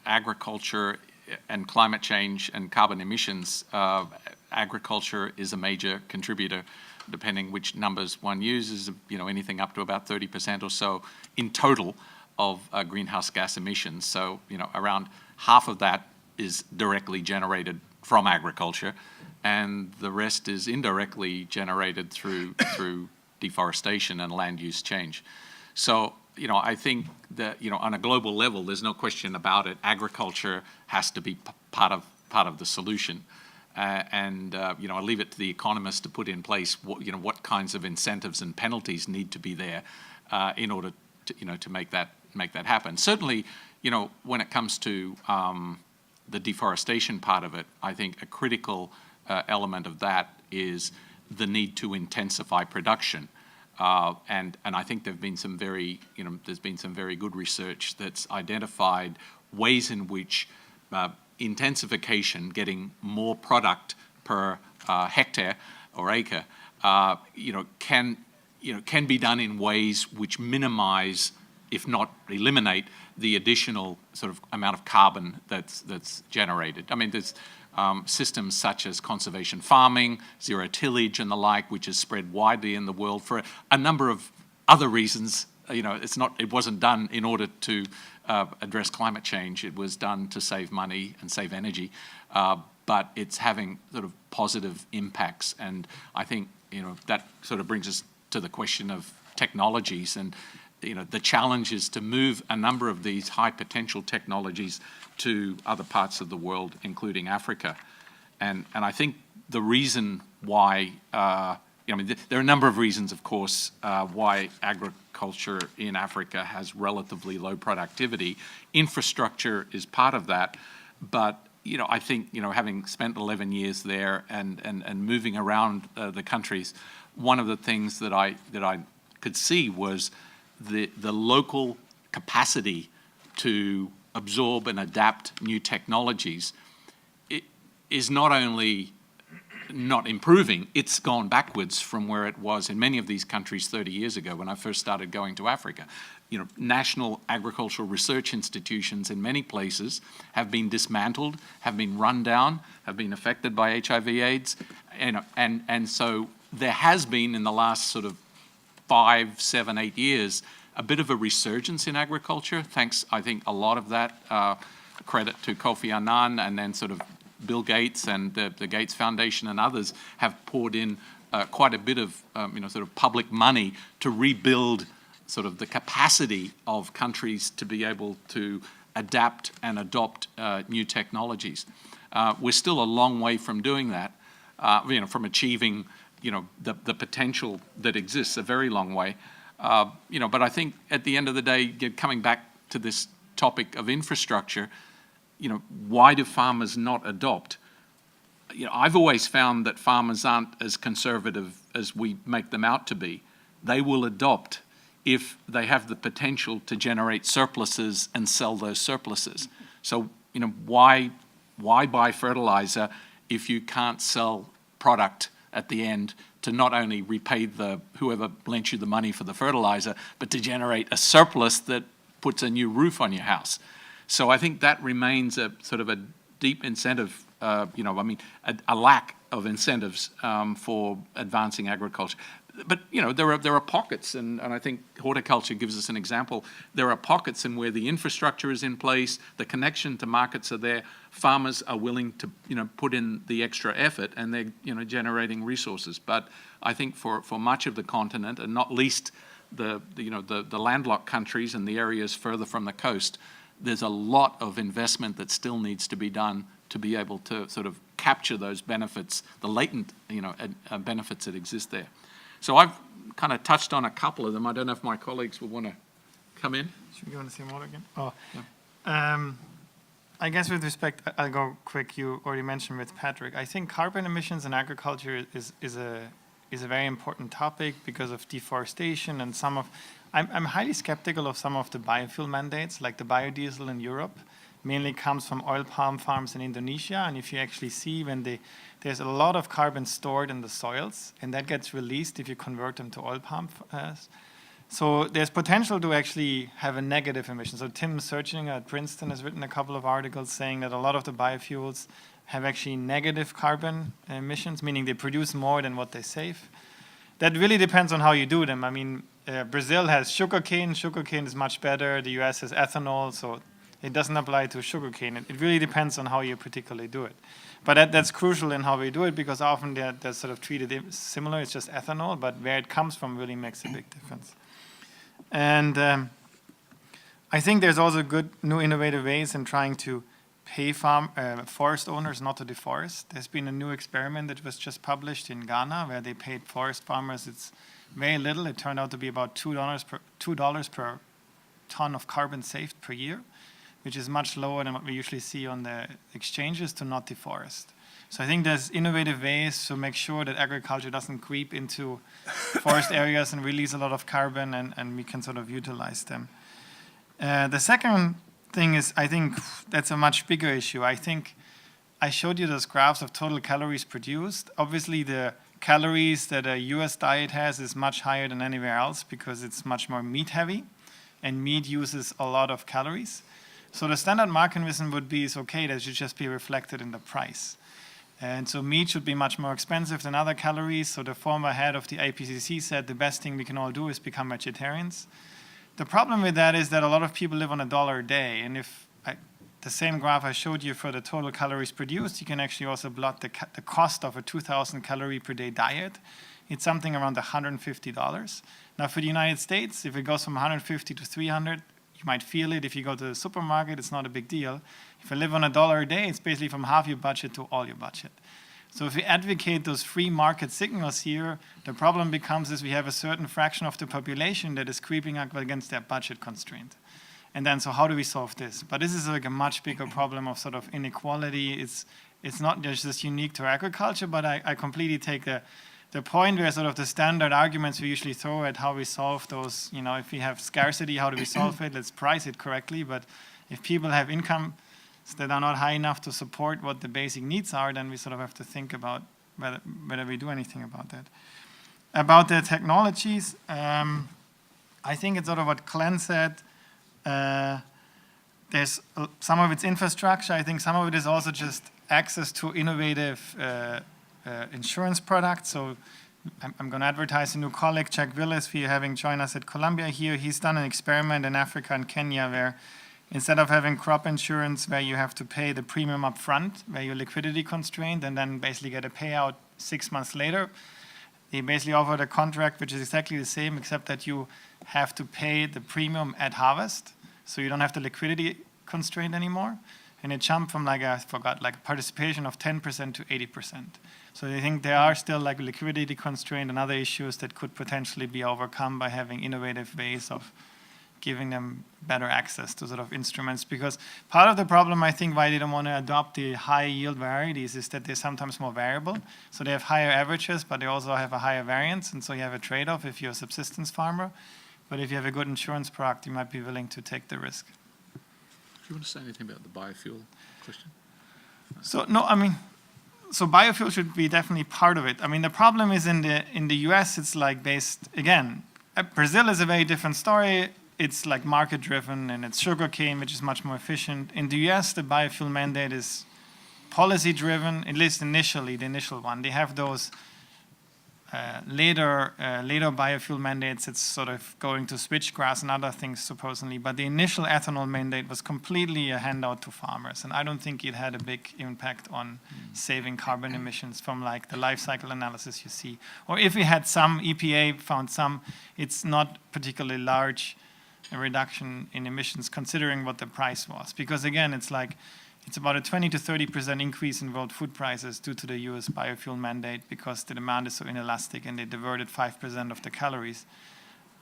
Speaker 1: agriculture and climate change and carbon emissions, agriculture is a major contributor, depending which numbers one uses, anything up to about 30% or so in total of greenhouse gas emissions. So, around half of that is directly generated from agriculture, and the rest is indirectly generated through deforestation and land use change. So, I think that, on a global level, there's no question about it. Agriculture has to be part of the solution. I leave it to the economists to put in place what kinds of incentives and penalties need to be there in order to make that happen. Certainly, when it comes to the deforestation part of it, I think a critical element of that is the need to intensify production. And I think there's been some very good research that's identified ways in which intensification, getting more product per hectare or acre, can be done in ways which minimize, if not eliminate, the additional sort of amount of carbon that's generated. I mean, there's systems such as conservation farming, zero tillage and the like, which is spread widely in the world for a number of other reasons. It wasn't done in order to address climate change. It was done to save money and save energy, but it's having sort of positive impacts. And I think, that sort of brings us to the question of technologies, and the challenge is to move a number of these high potential technologies to other parts of the world, including Africa. And I think the reason why, there are a number of reasons, of course, why agriculture in Africa has relatively low productivity. Infrastructure is part of that, but I think, having spent 11 years there and moving around the countries, one of the things that I could see was the local capacity to absorb and adapt new technologies. It is not only not improving, it's gone backwards from where it was in many of these countries 30 years ago when I first started going to Africa. National agricultural research institutions in many places have been dismantled, have been run down, have been affected by HIV/AIDS, and so there has been in the last sort of 5, 7, 8 years a bit of a resurgence in agriculture. Thanks, I think, a lot of that credit to Kofi Annan, and then sort of Bill Gates and the Gates Foundation and others have poured in quite a bit of sort of public money to rebuild sort of the capacity of countries to be able to adapt and adopt new technologies. We're still a long way from doing that, from achieving the potential that exists, a very long way. But I think at the end of the day, coming back to this topic of infrastructure, why do farmers not adopt? I've always found that farmers aren't as conservative as we make them out to be. They will adopt if they have the potential to generate surpluses and sell those surpluses. So, why buy fertilizer if you can't sell product at the end to not only repay whoever lent you the money for the fertilizer, but to generate a surplus that puts a new roof on your house? So I think that remains a sort of a deep incentive, a lack of incentives for advancing agriculture. But, there are pockets, and I think horticulture gives us an example. There are pockets in where the infrastructure is in place, the connection to markets are there, farmers are willing to, put in the extra effort, and they're, generating resources. But I think for much of the continent, and not least the landlocked countries and the areas further from the coast, there's a lot of investment that still needs to be done to be able to sort of capture those benefits, the latent, benefits that exist there. So I've kind of touched on a couple of them. I don't know if my colleagues would want to come in.
Speaker 2: Should we go and see more again?
Speaker 1: Yeah.
Speaker 2: I guess with respect, I'll go quick. You already mentioned with Patrick. I think carbon emissions in agriculture is a very important topic because of deforestation and I'm highly skeptical of some of the biofuel mandates, like the biodiesel in Europe. Mainly comes from oil palm farms in Indonesia, and if you actually see there's a lot of carbon stored in the soils, and that gets released if you convert them to oil palm. So there's potential to actually have a negative emission. So Tim Searching at Princeton has written a couple of articles saying that a lot of the biofuels have actually negative carbon emissions, meaning they produce more than what they save. That really depends on how you do them. I mean, Brazil has sugarcane. Sugarcane is much better. The US has ethanol, so it doesn't apply to sugarcane. It really depends on how you particularly do it. But that's crucial in how we do it, because often they're sort of treated similar. It's just ethanol, but where it comes from really makes a big difference. And I think there's also good new innovative ways in trying to pay forest owners not to deforest. There's been a new experiment that was just published in Ghana where they paid forest farmers. It's very little. It turned out to be about $2 per ton of carbon saved per year, which is much lower than what we usually see on the exchanges to not deforest. So I think there's innovative ways to make sure that agriculture doesn't creep into forest areas and release a lot of carbon, and we can sort of utilize them. The second thing is, I think that's a much bigger issue. I think I showed you those graphs of total calories produced. Obviously, the calories that a US diet has is much higher than anywhere else because it's much more meat heavy, and meat uses a lot of calories. So the standard mechanism would be, okay, that should just be reflected in the price. And so meat should be much more expensive than other calories. So the former head of the IPCC said the best thing we can all do is become vegetarians. The problem with that is that a lot of people live on $1 a day. And if the same graph I showed you for the total calories produced, you can actually also plot the cost of a 2,000 calorie per day diet. It's something around $150. Now for the United States, if it goes from 150 to 300, you might feel it. If you go to the supermarket, it's not a big deal. If you live on $1 a day, it's basically from half your budget to all your budget. So if we advocate those free market signals here, the problem becomes is we have a certain fraction of the population that is creeping up against their budget constraint. And then, so how do we solve this? But this is like a much bigger problem of sort of inequality. It's not just unique to agriculture, but I completely take the point where sort of the standard arguments we usually throw at how we solve those, if we have scarcity, how do we solve it? Let's price it correctly. But if people have income that are not high enough to support what the basic needs are, then we sort of have to think about whether we do anything about that. About the technologies, I think it's sort of what Glenn said. There's some of it's infrastructure. I think some of it is also just access to innovative insurance products. So I'm going to advertise a new colleague, Jack Willis, for you having joined us at Columbia here. He's done an experiment in Africa and Kenya where instead of having crop insurance where you have to pay the premium up front, where you're liquidity constrained and then basically get a payout 6 months later, they basically offered a contract which is exactly the same except that you have to pay the premium at harvest, so you don't have the liquidity constraint anymore. And it jumped from like a participation of 10% to 80%. So they think there are still like liquidity constraint and other issues that could potentially be overcome by having innovative ways of giving them better access to sort of instruments. Because part of the problem, I think, why they don't want to adopt the high yield varieties is that they're sometimes more variable. So they have higher averages, but they also have a higher variance. And so you have a trade-off if you're a subsistence farmer. But if you have a good insurance product, you might be willing to take the risk.
Speaker 1: Do you want to say anything about the biofuel question?
Speaker 2: So no, I mean, so biofuel should be definitely part of it. I mean, the problem is in the US, it's like based, again, Brazil is a very different story. It's like market driven and it's sugarcane, which is much more efficient. In the US, the biofuel mandate is policy driven, at least initially, the initial one. They have those later biofuel mandates. It's sort of going to switchgrass and other things supposedly. But the initial ethanol mandate was completely a handout to farmers. And I don't think it had a big impact on saving carbon emissions from like the life cycle analysis you see. Or if we had some, EPA found some, it's not particularly large a reduction in emissions considering what the price was. Because again, it's about a 20 to 30% increase in world food prices due to the US biofuel mandate because the demand is so inelastic and they diverted 5% of the calories.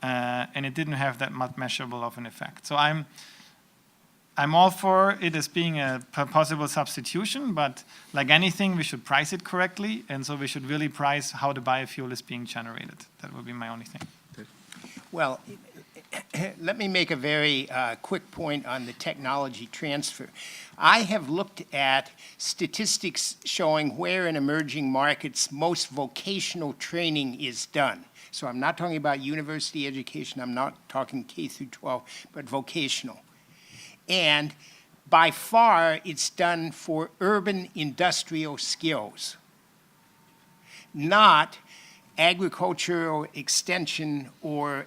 Speaker 2: And it didn't have that much measurable of an effect. So I'm all for it as being a possible substitution, but like anything, we should price it correctly. And so we should really price how the biofuel is being generated. That would be my only thing.
Speaker 3: Well, let me make a very quick point on the technology transfer. I have looked at statistics showing where in emerging markets most vocational training is done. So I'm not talking about university education, I'm not talking K through 12, but vocational. And by far, it's done for urban industrial skills, not agricultural extension or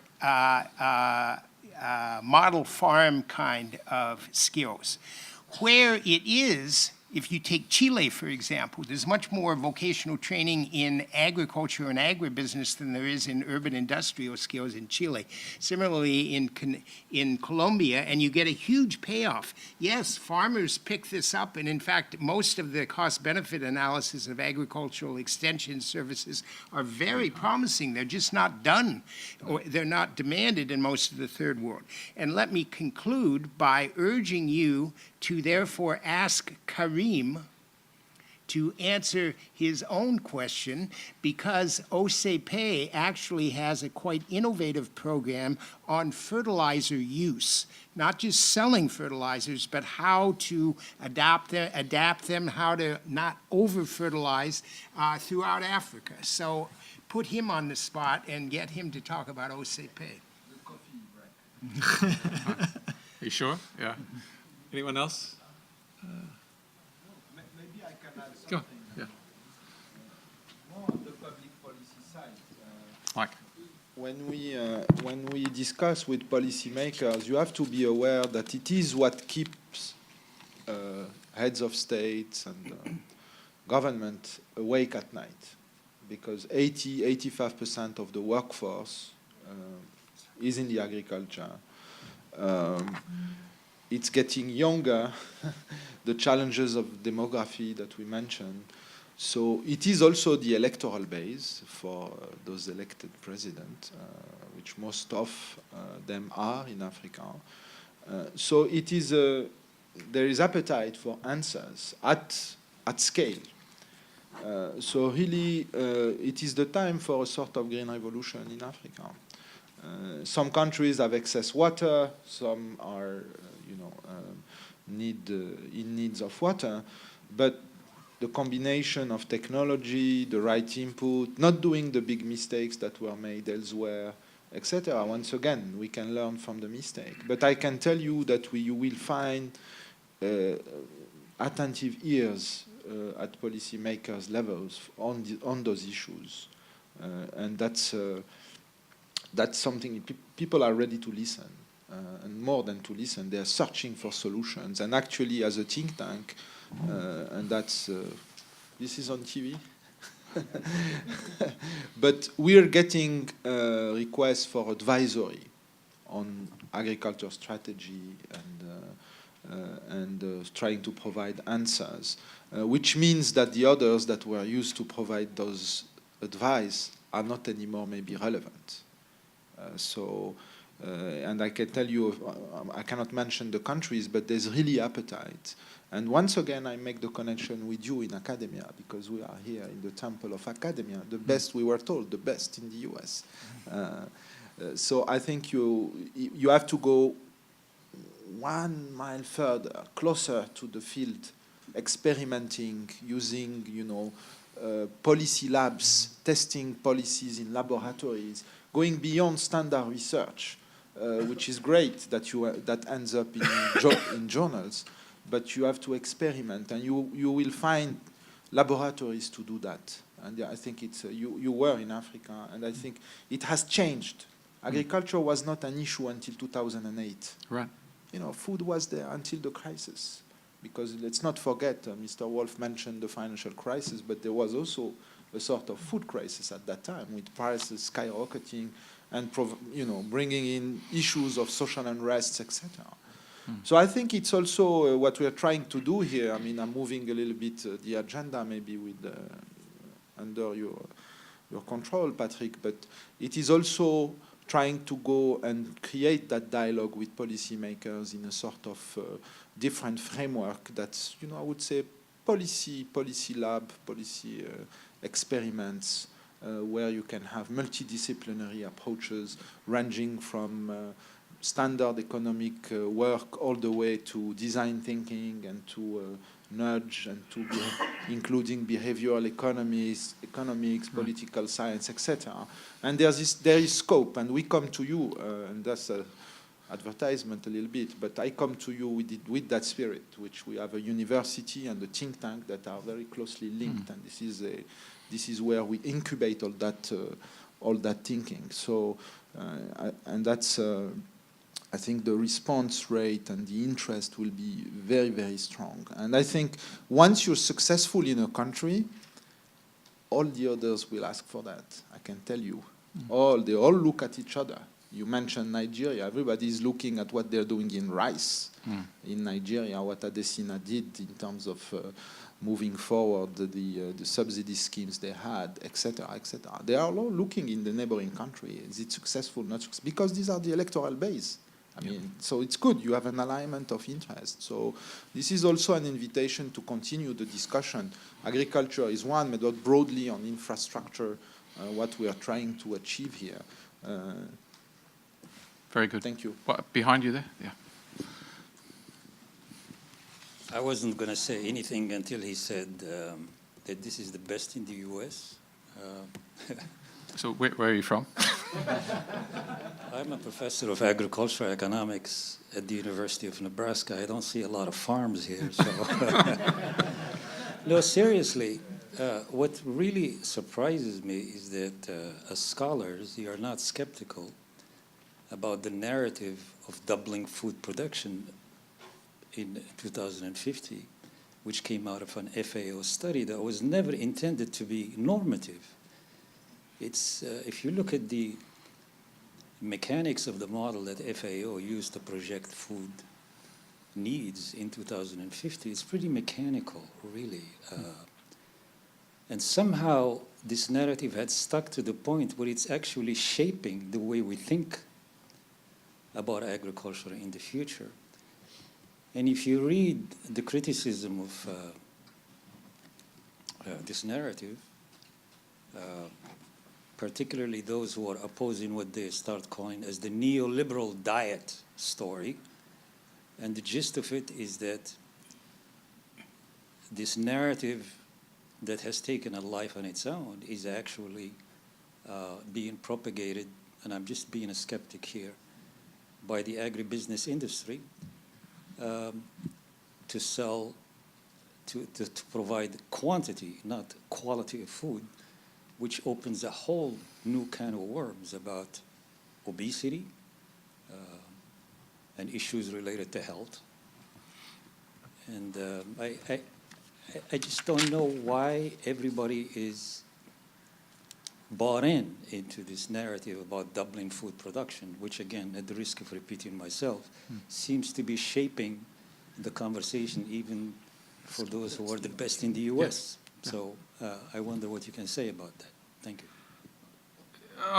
Speaker 3: model farm kind of skills. Where it is, if you take Chile, for example, there's much more vocational training in agriculture and agribusiness than there is in urban industrial skills in Chile. Similarly, in Colombia, and you get a huge payoff. Yes, farmers pick this up, and in fact, most of the cost-benefit analysis of agricultural extension services are very promising. They're just not done, or they're not demanded in most of the third world. And let me conclude by urging you to therefore ask Karim to answer his own question, because OCP actually has a quite innovative program on fertilizer use, not just selling fertilizers, but how to adapt them, how to not over-fertilize throughout Africa. So put him on the spot and get him to talk about OCP.
Speaker 1: Are you sure? Yeah. Anyone else?
Speaker 7: Maybe I can add
Speaker 1: Go.
Speaker 7: something.
Speaker 1: Yeah.
Speaker 7: More on the public policy side.
Speaker 1: Mike.
Speaker 7: When we discuss with policymakers, you have to be aware that it is what keeps heads of states and government awake at night, because 85% of the workforce is in the agriculture. It's getting younger, the challenges of demography that we mentioned. So it is also the electoral base for those elected presidents, which most of them are in Africa. So it is there is appetite for answers at scale. So really, it is the time for a sort of green revolution in Africa. Some countries have excess water, some are in needs of water, but the combination of technology, the right input, not doing the big mistakes that were made elsewhere, etc. Once again, we can learn from the mistake. But I can tell you that you will find attentive ears at policymakers' levels on those issues and that's something people are ready to listen, and more than to listen, they are searching for solutions. And actually, as a think tank, and that's this is on TV. But we are getting requests for advisory on agriculture strategy and trying to provide answers, which means that the others that were used to provide those advice are not anymore maybe relevant. And I can tell you, I cannot mention the countries, but there's really appetite. And once again, I make the connection with you in academia, because we are here in the temple of academia, the best, we were told, the best in the US. So I think you have to go 1 mile further, closer to the field, experimenting, using, policy labs, testing policies in laboratories, going beyond standard research, which is great that ends up in journals, but you have to experiment, and you will find laboratories to do that. And I think it's you were in Africa, and I think it has changed. Agriculture was not an issue until 2008.
Speaker 1: Right.
Speaker 7: Food was there until the crisis, because let's not forget, Mr. Wolf mentioned the financial crisis, but there was also a sort of food crisis at that time, with prices skyrocketing and bringing in issues of social unrest, etc. So I think it's also what we are trying to do here. I mean, I'm moving a little bit the agenda maybe with under your control, Patrick, but it is also trying to go and create that dialogue with policymakers in a sort of different framework that's, I would say, policy lab, policy experiments, where you can have multidisciplinary approaches ranging from standard economic work all the way to design thinking and to nudge and to including behavioral economics, political science, etc. And there is scope, and we come to you, and that's an advertisement a little bit, but I come to you with that spirit, which we have a university and a think tank that are very closely linked, and this is where we incubate all that thinking. So, and that's. I think the response rate and the interest will be very, very strong. And I think once you're successful in a country, all the others will ask for that, I can tell you. They all look at each other. You mentioned Nigeria. Everybody is looking at what they're doing in rice in Nigeria, what Adesina did in terms of moving forward the subsidy schemes they had, etc., etc. They are all looking in the neighboring country. Is it successful, not successful? Because these are the electoral base. I mean, so it's good. You have an alignment of interest. So this is also an invitation to continue the discussion. Agriculture is one, but not broadly on infrastructure, what we are trying to achieve here.
Speaker 1: Very good.
Speaker 7: Thank you.
Speaker 1: Behind you there? Yeah.
Speaker 8: I wasn't going to say anything until he said that this is the best in the U.S.
Speaker 1: So where are you from?
Speaker 8: I'm a professor of agricultural economics at the University of Nebraska. I don't see a lot of farms here. So no, seriously, what really surprises me is that as scholars, you are not skeptical about the narrative of doubling food production in 2050, which came out of an FAO study that was never intended to be normative. It's, if you look at the mechanics of the model that FAO used to project food needs in 2050, it's pretty mechanical, really. And somehow this narrative had stuck to the point where it's actually shaping the way we think about agriculture in the future. And if you read the criticism of this narrative, particularly those who are opposing what they start calling as the neoliberal diet story. And the gist of it is that this narrative that has taken a life on its own is actually being propagated, and I'm just being a skeptic here, by the agribusiness industry to sell, to provide quantity, not quality of food, which opens a whole new can of worms about obesity and issues related to health. And I just don't know why everybody is bought into this narrative about doubling food production, which again, at the risk of repeating myself, seems to be shaping the conversation even for those who are the best in the US.
Speaker 1: Yes.
Speaker 8: So I wonder what you can say about that. Thank you.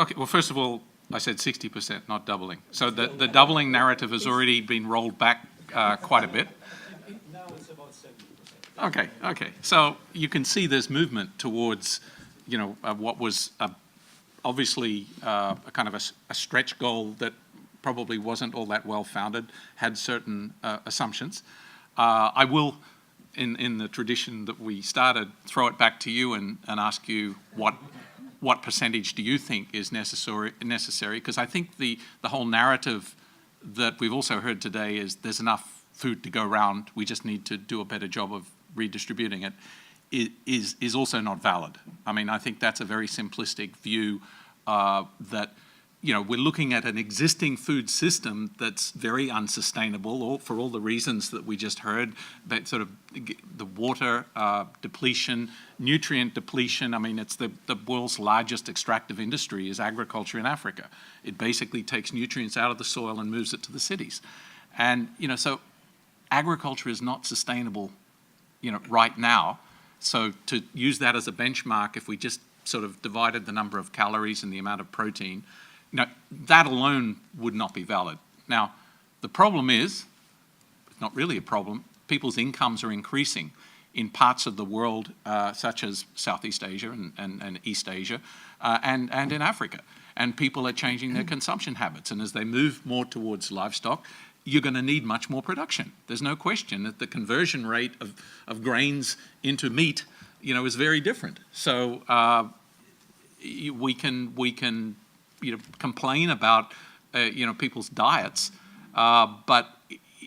Speaker 1: Okay, well, first of all, I said 60%, not doubling. So the doubling narrative has already been rolled back quite a bit.
Speaker 8: Now it's about 70%.
Speaker 1: Okay. So you can see there's movement towards, what was obviously a kind of a stretch goal that probably wasn't all that well founded, had certain assumptions. I will, in the tradition that we started, throw it back to you and ask you what percentage do you think is necessary? Because I think the whole narrative that we've also heard today is there's enough food to go around, we just need to do a better job of redistributing it, is also not valid. I mean, I think that's a very simplistic view that, we're looking at an existing food system that's very unsustainable for all the reasons that we just heard, that sort of the water depletion, nutrient depletion. I mean, it's the world's largest extractive industry is agriculture in Africa. It basically takes nutrients out of the soil and moves it to the cities. And, so agriculture is not sustainable, right now. So to use that as a benchmark, if we just sort of divided the number of calories and the amount of protein, that alone would not be valid. Now, the problem is, it's not really a problem, people's incomes are increasing in parts of the world such as Southeast Asia and East Asia and in Africa. And people are changing their consumption habits. And as they move more towards livestock, you're going to need much more production. There's no question that the conversion rate of grains into meat, is very different. So we can complain about people's diets, but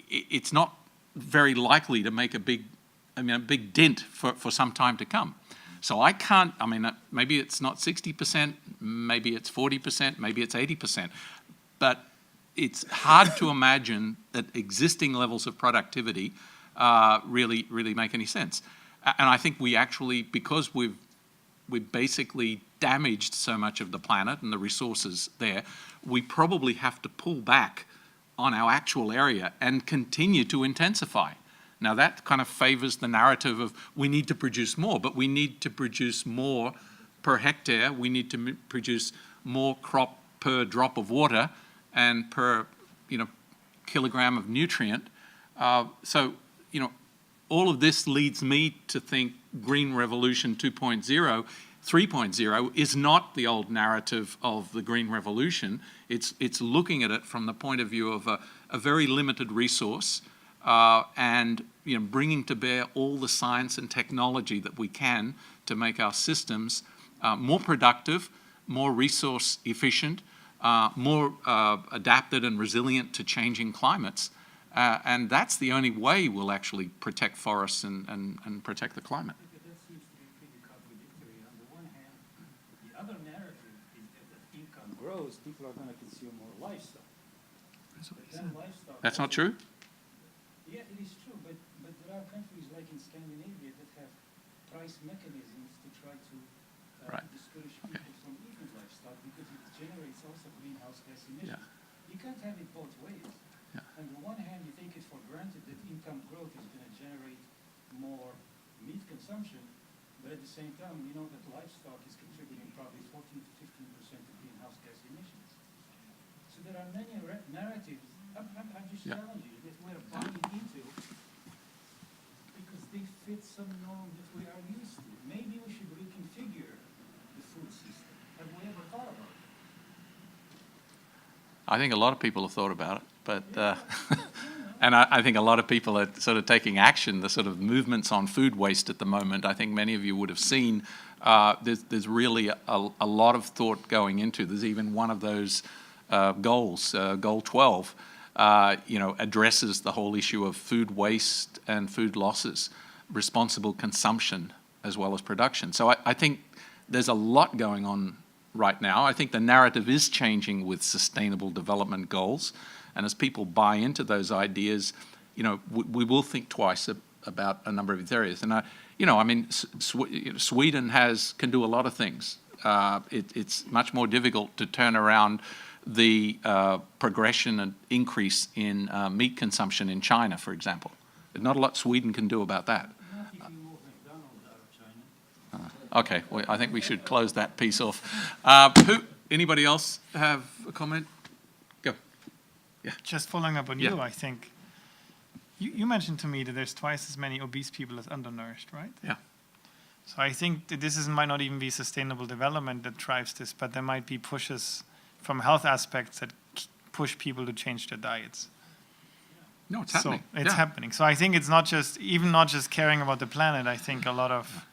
Speaker 1: it's not very likely to make a big dent for some time to come. So I can't. Maybe it's not 60%, maybe it's 40%, maybe it's 80%, but it's hard to imagine that existing levels of productivity really make any sense. And I think we actually, because we've basically damaged so much of the planet and the resources there, we probably have to pull back on our actual area and continue to intensify. Now that kind of favors the narrative of we need to produce more, but we need to produce more per hectare, we need to produce more crop per drop of water and per kilogram of nutrient. So all of this leads me to think Green Revolution 2.0, 3.0 is not the old narrative of the Green Revolution. It's looking at it from the point of view of a very limited resource and bringing to bear all the science and technology that we can to make our systems more productive, more resource efficient, more adapted and resilient to changing climates. And that's the only way we'll actually protect forests and protect the climate.
Speaker 8: That seems to be pretty contradictory. On the one hand, the other narrative is that as income grows, people are going to consume more livestock.
Speaker 1: That's not true?
Speaker 8: Yeah, it is true, but there are countries like in Scandinavia that have price mechanisms to try to discourage people from eating livestock because it generates also greenhouse gas emissions. You can't have it both ways. On the one hand, you take it for granted that income growth is going to generate more meat consumption, but at the same time, we know that livestock is contributing probably 14 to 15% of greenhouse gas emissions. So there are many narratives, I'm just telling you, that we're buying into because they fit some norm that we are used to. Maybe we should reconfigure the food system. Have we ever thought about it?
Speaker 1: I think a lot of people have thought about it, but and I think a lot of people are sort of taking action. The sort of movements on food waste at the moment, I think many of you would have seen. There's really a lot of thought going into. There's even one of those goals, Goal 12, addresses the whole issue of food waste and food losses, responsible consumption as well as production. So I think there's a lot going on right now. I think the narrative is changing with sustainable development goals. And as people buy into those ideas, you know, we will think twice about a number of these areas. And, you know, I mean, Sweden can do a lot of things. It's much more difficult to turn around the progression and increase in meat consumption in China, for example. There's not a lot Sweden can do about that. Okay, well, I think we should close that piece off. Anybody else have a comment? Go. Yeah.
Speaker 2: Just following up on
Speaker 1: Yeah.
Speaker 2: you, I think you mentioned to me that there's twice as many obese people as undernourished, right?
Speaker 1: Yeah.
Speaker 2: So I think that might not even be sustainable development that drives this, but there might be pushes from health aspects that push people to change their diets.
Speaker 1: No, it's happening.
Speaker 2: So it's happening. So I think it's not just caring about the planet. I think a lot of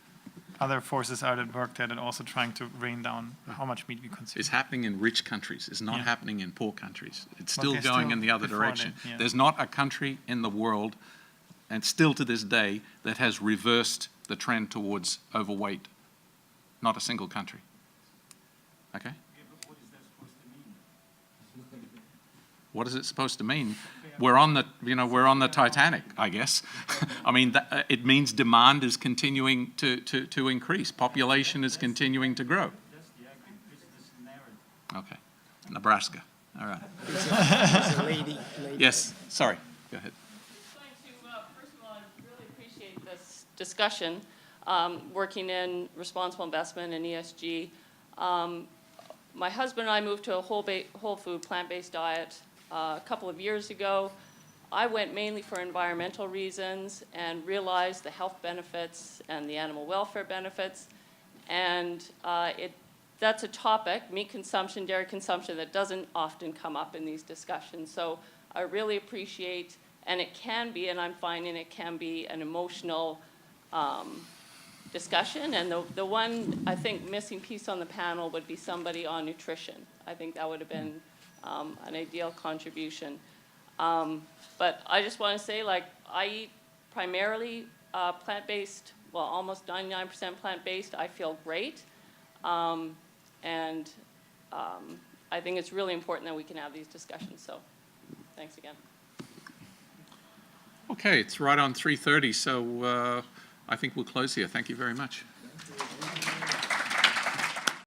Speaker 2: other forces are at work there that are also trying to rein down how much meat we consume.
Speaker 1: It's happening in rich countries. It's not
Speaker 2: Yeah.
Speaker 1: happening in poor countries. It's
Speaker 2: But
Speaker 1: still
Speaker 2: they're
Speaker 1: going
Speaker 2: still
Speaker 1: in the other
Speaker 2: before
Speaker 1: direction.
Speaker 2: that, yeah.
Speaker 1: There's not a country in the world, and still to this day, that has reversed the trend towards overweight. Not a single country. Okay? What is it supposed to mean? We're on the Titanic, I guess. I mean, it means demand is continuing to increase. Population is continuing to grow. Okay. Nebraska. All right.
Speaker 3: There's a lady.
Speaker 1: Yes, sorry. Go ahead.
Speaker 9: First of all, I really appreciate this discussion, working in responsible investment and ESG. My husband and I moved to a whole food, plant-based diet a couple of years ago. I went mainly for environmental reasons and realized the health benefits and the animal welfare benefits. And that's a topic, meat consumption, dairy consumption, that doesn't often come up in these discussions. So I really appreciate, and it can be, and I'm finding it can be an emotional discussion. And the one, I think, missing piece on the panel would be somebody on nutrition. I think that would have been an ideal contribution. But I just want to say, like, I eat primarily plant-based, well, almost 99% plant-based. I feel great. And I think it's really important that we can have these discussions. So thanks again.
Speaker 1: Okay, it's right on 3:30, so I think we'll close here. Thank you very much.